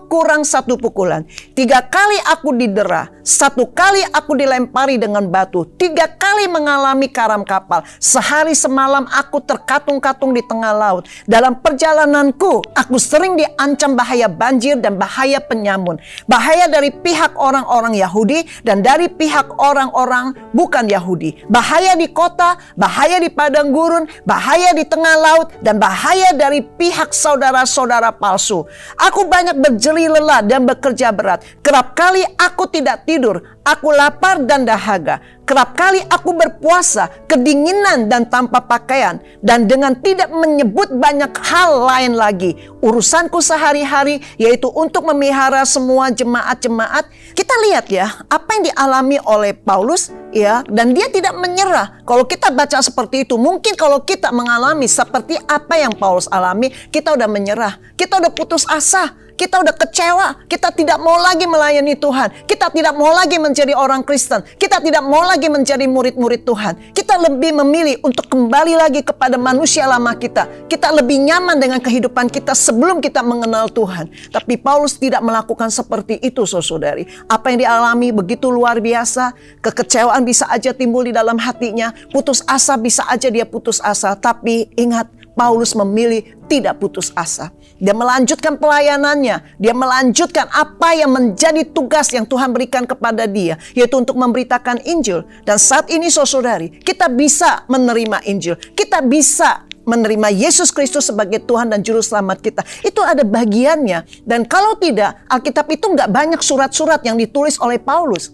kurang 1 pukulan. 3 kali aku didera, 1 kali aku dilempari dengan batu, 3 kali mengalami karam kapal, sehari semalam aku terkatung-katung di tengah laut. Dalam perjalananku aku sering diancam bahaya banjir dan bahaya penyamun, bahaya dari pihak orang-orang Yahudi dan dari pihak orang-orang bukan Yahudi, bahaya di kota, bahaya di padang gurun, bahaya di tengah laut, dan bahaya dari pihak saudara-saudara palsu. Aku banyak berjeri lelah dan bekerja berat. Kerap kali aku tidak tidur, aku lapar dan dahaga. Kerap kali aku berpuasa, kedinginan dan tanpa pakaian, dan dengan tidak menyebut banyak hal lain lagi. Urusanku sehari-hari yaitu untuk memelihara semua jemaat-jemaat. Kita lihat ya, apa yang dialami oleh Paulus, ya, dan dia tidak menyerah. Kalau kita baca seperti itu, mungkin kalau kita mengalami seperti apa yang Paulus alami, kita udah menyerah, kita udah putus asa, kita udah kecewa, kita tidak mau lagi melayani Tuhan, kita tidak mau lagi menjadi orang Kristen, kita tidak mau lagi menjadi murid-murid Tuhan. Kita lebih memilih untuk kembali lagi kepada manusia lama kita. Kita lebih nyaman dengan kehidupan kita sebelum kita mengenal Tuhan. Tapi Paulus tidak melakukan seperti itu, saudari. Apa yang dialami begitu luar biasa. Kekecewaan bisa aja timbul di dalam hatinya, putus asa bisa aja dia putus asa. Tapi ingat, Paulus memilih tidak putus asa. Dia melanjutkan pelayanannya. Dia melanjutkan apa yang menjadi tugas yang Tuhan berikan kepada dia, yaitu untuk memberitakan Injil. Dan saat ini saudari, kita bisa menerima Injil. Kita bisa menerima Yesus Kristus sebagai Tuhan dan Juru Selamat kita. Itu ada bagiannya. Dan kalau tidak, Alkitab itu nggak banyak surat-surat yang ditulis oleh Paulus.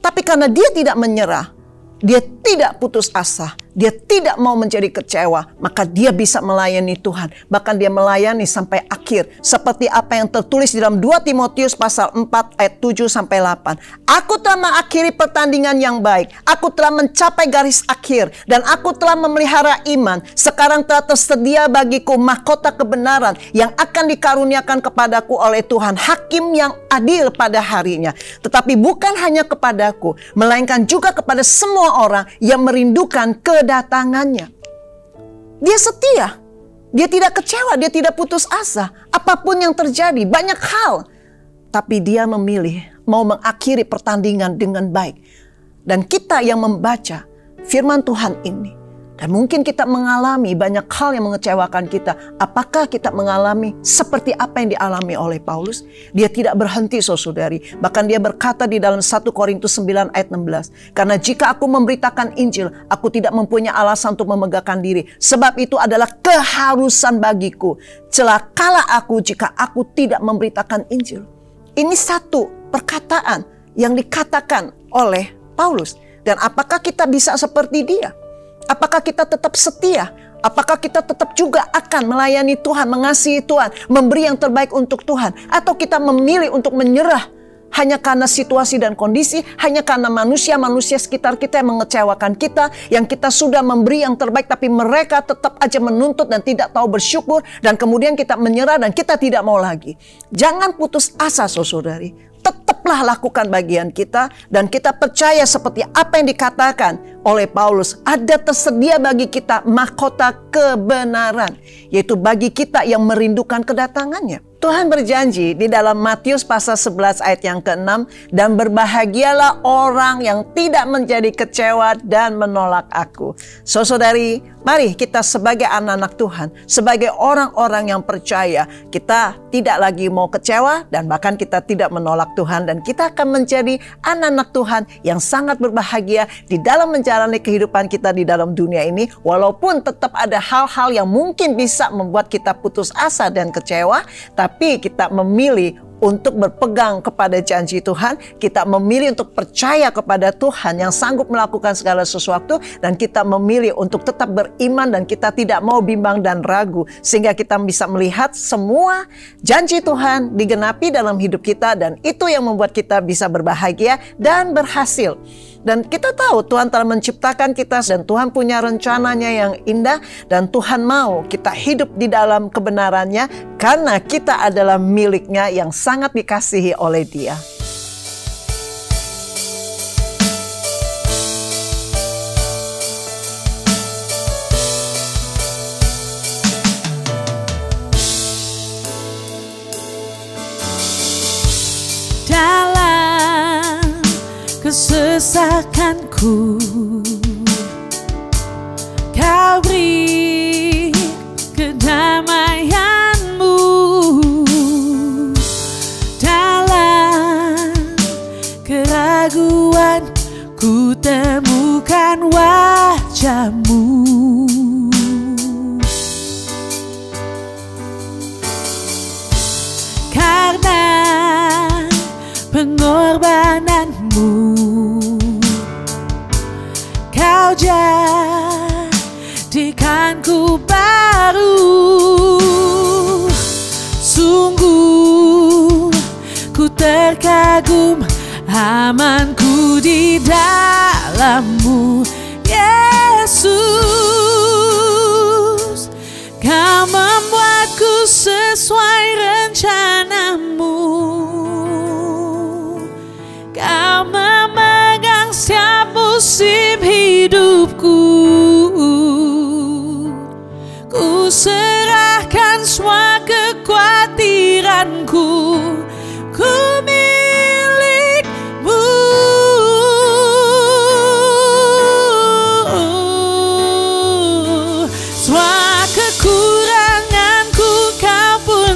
Tapi karena dia tidak menyerah, dia tidak putus asa, dia tidak mau menjadi kecewa, maka dia bisa melayani Tuhan. Bahkan dia melayani sampai akhir. Seperti apa yang tertulis di dalam 2 Timotius pasal 4 ayat 7-8. Aku telah mengakhiri pertandingan yang baik. Aku telah mencapai garis akhir. Dan aku telah memelihara iman. Sekarang telah tersedia bagiku mahkota kebenaran yang akan dikaruniakan kepadaku oleh Tuhan, Hakim yang adil pada harinya. Tetapi bukan hanya kepadaku, melainkan juga kepada semua orang yang merindukan kedatangannya. Dia setia. Dia tidak kecewa, dia tidak putus asa. Apapun yang terjadi, banyak hal. Tapi dia memilih mau mengakhiri pertandingan dengan baik. Dan kita yang membaca firman Tuhan ini, dan mungkin kita mengalami banyak hal yang mengecewakan kita. Apakah kita mengalami seperti apa yang dialami oleh Paulus? Dia tidak berhenti saudari. Bahkan dia berkata di dalam 1 Korintus 9 ayat 16. Karena jika aku memberitakan Injil, aku tidak mempunyai alasan untuk memegahkan diri. Sebab itu adalah keharusan bagiku. Celakalah aku jika aku tidak memberitakan Injil. Ini satu perkataan yang dikatakan oleh Paulus. Dan apakah kita bisa seperti dia? Apakah kita tetap setia? Apakah kita tetap juga akan melayani Tuhan, mengasihi Tuhan, memberi yang terbaik untuk Tuhan? Atau kita memilih untuk menyerah hanya karena situasi dan kondisi, hanya karena manusia-manusia sekitar kita yang mengecewakan kita, yang kita sudah memberi yang terbaik tapi mereka tetap aja menuntut dan tidak tahu bersyukur, dan kemudian kita menyerah dan kita tidak mau lagi. Jangan putus asa saudari. Tetaplah lakukan bagian kita, dan kita percaya seperti apa yang dikatakan oleh Paulus, ada tersedia bagi kita mahkota kebenaran, yaitu bagi kita yang merindukan kedatangannya. Tuhan berjanji di dalam Matius pasal 11 ayat yang ke-6, dan berbahagialah orang yang tidak menjadi kecewa dan menolak aku. Saudari, mari kita sebagai anak-anak Tuhan, sebagai orang-orang yang percaya, kita tidak lagi mau kecewa dan bahkan kita tidak menolak Tuhan, dan kita akan menjadi anak-anak Tuhan yang sangat berbahagia di dalam menjalani kehidupan kita di dalam dunia ini, walaupun tetap ada hal-hal yang mungkin bisa membuat kita putus asa dan kecewa, tapi kita memilih untuk berpegang kepada janji Tuhan. Kita memilih untuk percaya kepada Tuhan yang sanggup melakukan segala sesuatu, dan kita memilih untuk tetap beriman dan kita tidak mau bimbang dan ragu, sehingga kita bisa melihat semua janji Tuhan digenapi dalam hidup kita, dan itu yang membuat kita bisa berbahagia dan berhasil. Dan kita tahu Tuhan telah menciptakan kita, dan Tuhan punya rencananya yang indah, dan Tuhan mau kita hidup di dalam kebenarannya karena kita adalah miliknya yang sangat dikasihi oleh Dia. Kesesakanku, Kau beri kedamaianmu. Dalam keraguan ku temukan wajah-Mu. Karena pengorbanan-Mu, Kau jadikanku baru. Sungguh ku terkagum, amanku di dalam-Mu, Yesus. Kau membuatku sesuai rencana-Mu. Kau memegang setiap musim hidupku. Ku serahkan semua kekhawatiranku. Ku milik-Mu. Semua kekuranganku Kau pun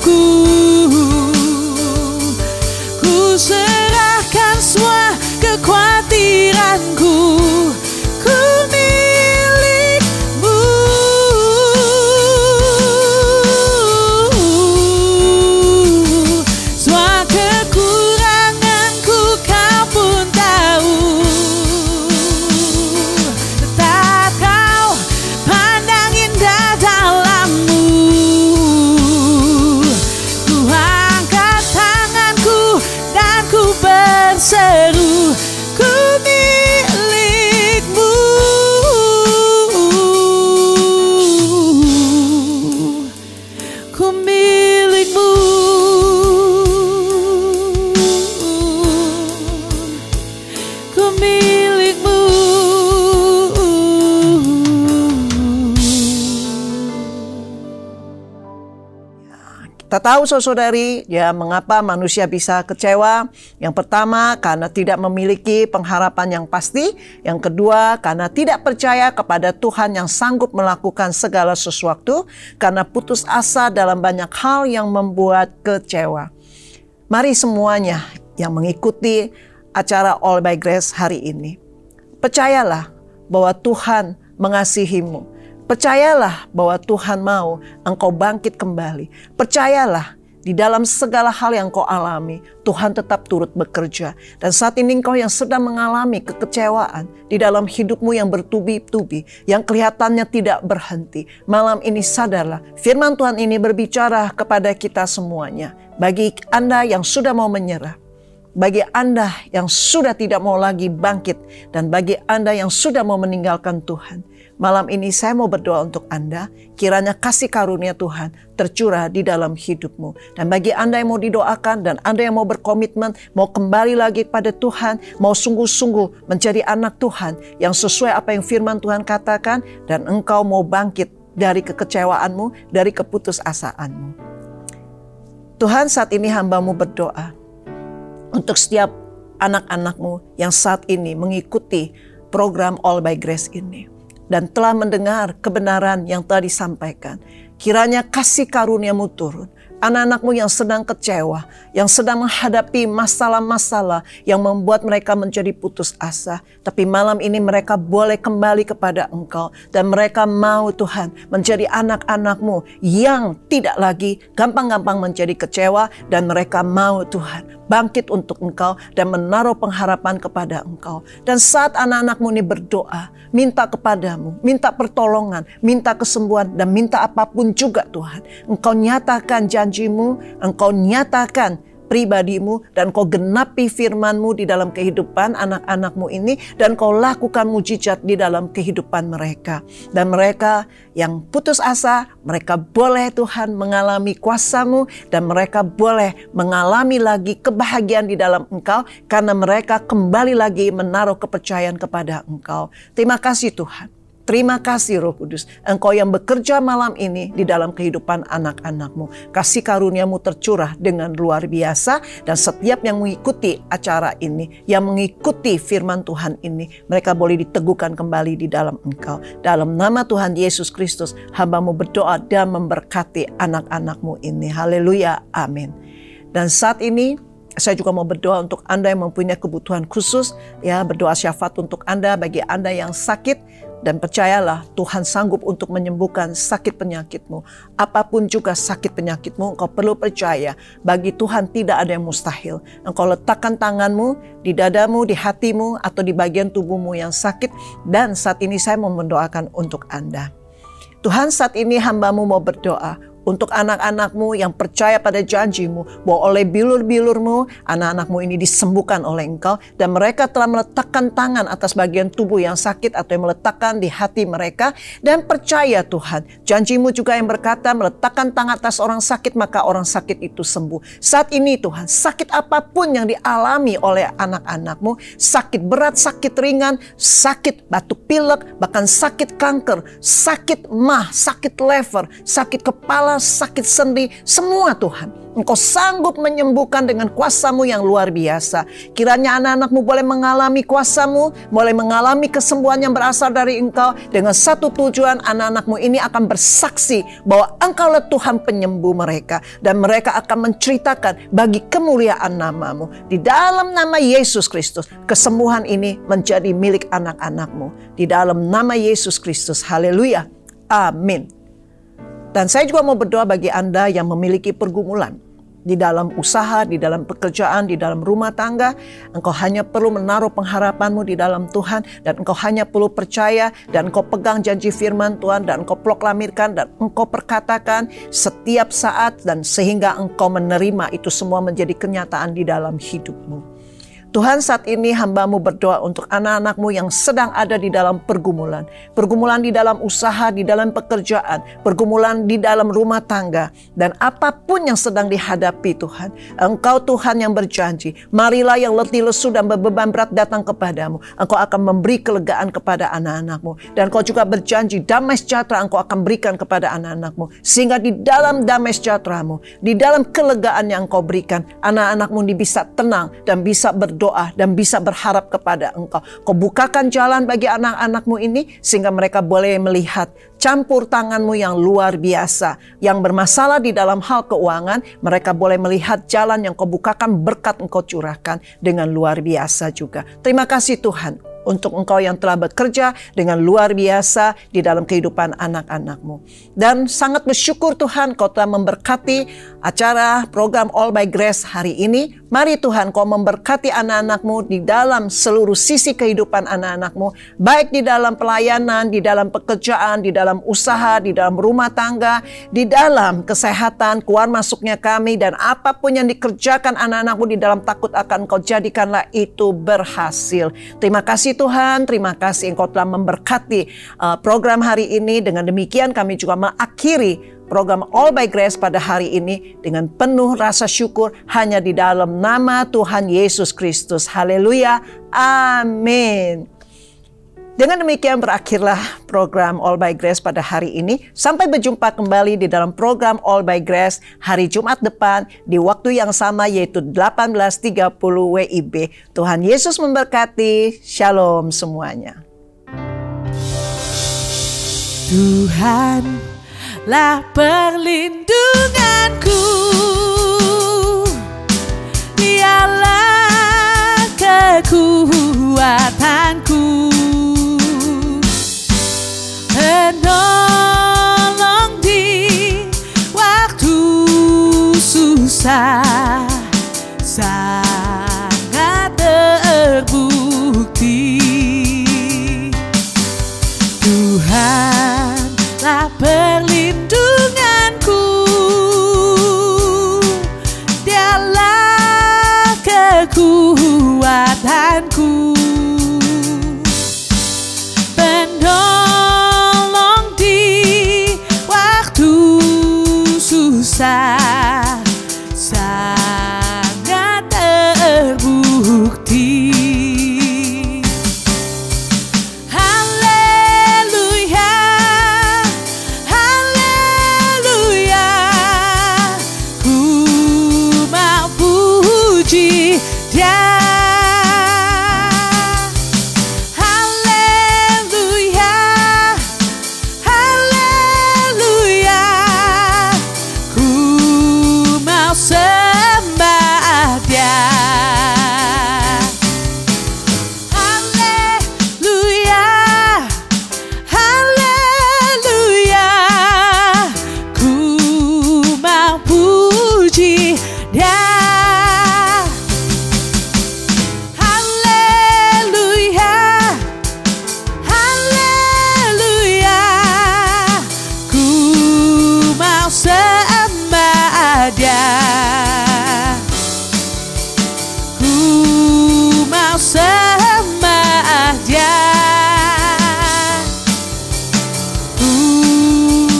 hidupku. Ku serahkan semua kekhawatiranku, ku milikmu. Semua kekuranganku kau pun tahu, tetap kau pandang indah dalammu. Ku angkat tanganku dan ku berseru, ku milikmu. Ku milikmu. Ku milikmu. Kita tahu saudari, ya mengapa manusia bisa kecewa. Yang pertama, karena tidak memiliki pengharapan yang pasti. Yang kedua, karena tidak percaya kepada Tuhan yang sanggup melakukan segala sesuatu. Karena putus asa dalam banyak hal yang membuat kecewa. Mari semuanya yang mengikuti acara All by Grace hari ini, percayalah bahwa Tuhan mengasihimu. Percayalah bahwa Tuhan mau engkau bangkit kembali. Percayalah di dalam segala hal yang kau alami, Tuhan tetap turut bekerja. Dan saat ini engkau yang sedang mengalami kekecewaan di dalam hidupmu yang bertubi-tubi, yang kelihatannya tidak berhenti. Malam ini sadarlah, firman Tuhan ini berbicara kepada kita semuanya. Bagi Anda yang sudah mau menyerah, bagi Anda yang sudah tidak mau lagi bangkit, dan bagi Anda yang sudah mau meninggalkan Tuhan, malam ini saya mau berdoa untuk Anda, kiranya kasih karunia Tuhan tercurah di dalam hidupmu. Dan bagi Anda yang mau didoakan dan Anda yang mau berkomitmen, mau kembali lagi pada Tuhan, mau sungguh-sungguh menjadi anak Tuhan yang sesuai apa yang firman Tuhan katakan, dan engkau mau bangkit dari kekecewaanmu, dari keputusasaanmu. Tuhan, saat ini hamba-Mu berdoa untuk setiap anak-anak-Mu yang saat ini mengikuti program All by Grace ini dan telah mendengar kebenaran yang telah disampaikan. Kiranya kasih karunia-Mu turun. Anak-anak-Mu yang sedang kecewa, yang sedang menghadapi masalah-masalah yang membuat mereka menjadi putus asa. Tapi malam ini mereka boleh kembali kepada Engkau. Dan mereka mau Tuhan menjadi anak-anak-Mu yang tidak lagi gampang-gampang menjadi kecewa. Dan mereka mau Tuhan bangkit untuk Engkau dan menaruh pengharapan kepada Engkau. Dan saat anak-anak-Mu ini berdoa, minta kepadamu, minta pertolongan, minta kesembuhan, dan minta apapun juga Tuhan. Engkau nyatakan janji-Mu, Engkau nyatakan pribadi-Mu, dan Kau genapi firman-Mu di dalam kehidupan anak-anak-Mu ini, dan Kau lakukan mujizat di dalam kehidupan mereka. Dan mereka yang putus asa, mereka boleh Tuhan mengalami kuasa-Mu, dan mereka boleh mengalami lagi kebahagiaan di dalam Engkau, karena mereka kembali lagi menaruh kepercayaan kepada Engkau. Terima kasih Tuhan. Terima kasih Roh Kudus, Engkau yang bekerja malam ini di dalam kehidupan anak-anak-Mu. Kasih karunia-Mu tercurah dengan luar biasa, dan setiap yang mengikuti acara ini, yang mengikuti firman Tuhan ini, mereka boleh diteguhkan kembali di dalam Engkau. Dalam nama Tuhan Yesus Kristus, hamba-Mu berdoa dan memberkati anak-anak-Mu ini. Haleluya, amin. Dan saat ini, saya juga mau berdoa untuk Anda yang mempunyai kebutuhan khusus, ya, berdoa syafaat untuk Anda, bagi Anda yang sakit. Dan percayalah, Tuhan sanggup untuk menyembuhkan sakit penyakitmu. Apapun juga sakit penyakitmu, engkau perlu percaya, bagi Tuhan tidak ada yang mustahil. Engkau letakkan tanganmu di dadamu, di hatimu, atau di bagian tubuhmu yang sakit. Dan saat ini saya mau mendoakan untuk Anda. Tuhan, saat ini hamba-Mu mau berdoa untuk anak-anak-Mu yang percaya pada janji-Mu, bahwa oleh bilur-bilur-Mu, anak-anak-Mu ini disembuhkan oleh Engkau, dan mereka telah meletakkan tangan atas bagian tubuh yang sakit, atau yang meletakkan di hati mereka, dan percaya Tuhan, janji-Mu juga yang berkata, meletakkan tangan atas orang sakit, maka orang sakit itu sembuh. Saat ini Tuhan, sakit apapun yang dialami oleh anak-anak-Mu, sakit berat, sakit ringan, sakit batuk pilek, bahkan sakit kanker, sakit mah, sakit lever, sakit kepala, luka, sakit sendi, semua Tuhan. Engkau sanggup menyembuhkan dengan kuasa-Mu yang luar biasa. Kiranya anak-anak-Mu boleh mengalami kuasa-Mu, boleh mengalami kesembuhan yang berasal dari Engkau. Dengan satu tujuan, anak-anak-Mu ini akan bersaksi bahwa Engkaulah Tuhan penyembuh mereka. Dan mereka akan menceritakan bagi kemuliaan nama-Mu. Di dalam nama Yesus Kristus, kesembuhan ini menjadi milik anak-anak-Mu. Di dalam nama Yesus Kristus, haleluya, amin. Dan saya juga mau berdoa bagi Anda yang memiliki pergumulan di dalam usaha, di dalam pekerjaan, di dalam rumah tangga. Engkau hanya perlu menaruh pengharapanmu di dalam Tuhan, dan engkau hanya perlu percaya, dan engkau pegang janji firman Tuhan, dan engkau proklamirkan, dan engkau perkatakan setiap saat, dan sehingga engkau menerima itu semua menjadi kenyataan di dalam hidupmu. Tuhan, saat ini hamba-Mu berdoa untuk anak-anak-Mu yang sedang ada di dalam pergumulan. Pergumulan di dalam usaha, di dalam pekerjaan, pergumulan di dalam rumah tangga. Dan apapun yang sedang dihadapi Tuhan. Engkau Tuhan yang berjanji, marilah yang letih lesu dan berbeban berat datang kepadamu. Engkau akan memberi kelegaan kepada anak-anak-Mu. Dan Engkau juga berjanji, damai sejahtera Engkau akan berikan kepada anak-anak-Mu. Sehingga di dalam damai sejahtera-Mu, di dalam kelegaan yang Engkau berikan, anak-anak-Mu bisa tenang dan bisa berdoa dan bisa berharap kepada Engkau. Kau bukakan jalan bagi anak-anak-Mu ini sehingga mereka boleh melihat campur tangan-Mu yang luar biasa. Yang bermasalah di dalam hal keuangan, mereka boleh melihat jalan yang Kau bukakan, berkat Engkau curahkan dengan luar biasa juga. Terima kasih Tuhan untuk Engkau yang telah bekerja dengan luar biasa di dalam kehidupan anak-anak-Mu. Dan sangat bersyukur Tuhan Kau telah memberkati acara program All by Grace hari ini. Mari Tuhan Kau memberkati anak-anak-Mu di dalam seluruh sisi kehidupan anak-anak-Mu. Baik di dalam pelayanan, di dalam pekerjaan, di dalam usaha, di dalam rumah tangga, di dalam kesehatan, keluar masuknya kami. Dan apapun yang dikerjakan anak-anak-Mu di dalam takut akan Kau jadikanlah itu berhasil. Terima kasih Tuhan, terima kasih Engkau telah memberkati program hari ini. Dengan demikian kami juga mengakhiri program All by Grace pada hari ini dengan penuh rasa syukur hanya di dalam nama Tuhan Yesus Kristus. Haleluya, amin. Dengan demikian berakhirlah program All by Grace pada hari ini. Sampai berjumpa kembali di dalam program All by Grace hari Jumat depan di waktu yang sama, yaitu 18.30 WIB. Tuhan Yesus memberkati. Shalom semuanya. Tuhanlah perlindunganku, Dialah kekuatanku, penolong di waktu susah, sangat terbukti. Tuhanlah perlindunganku, Dialah kekuatanku, penolong di waktu susah, sangat terbukti. Haleluya, haleluya, ku mau puji Dia. Haleluya, haleluya, ku mau sembah Dia. Haleluya, haleluya, ku mau puji Dia. Haleluya, haleluya, ku mau sembah Dia. Ku mau sembah Dia. Ku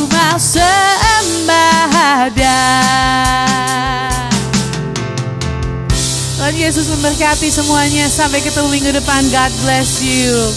mau sembah Dia. Tuhan Yesus memberkati semuanya. Sampai ketemu minggu depan. God bless you.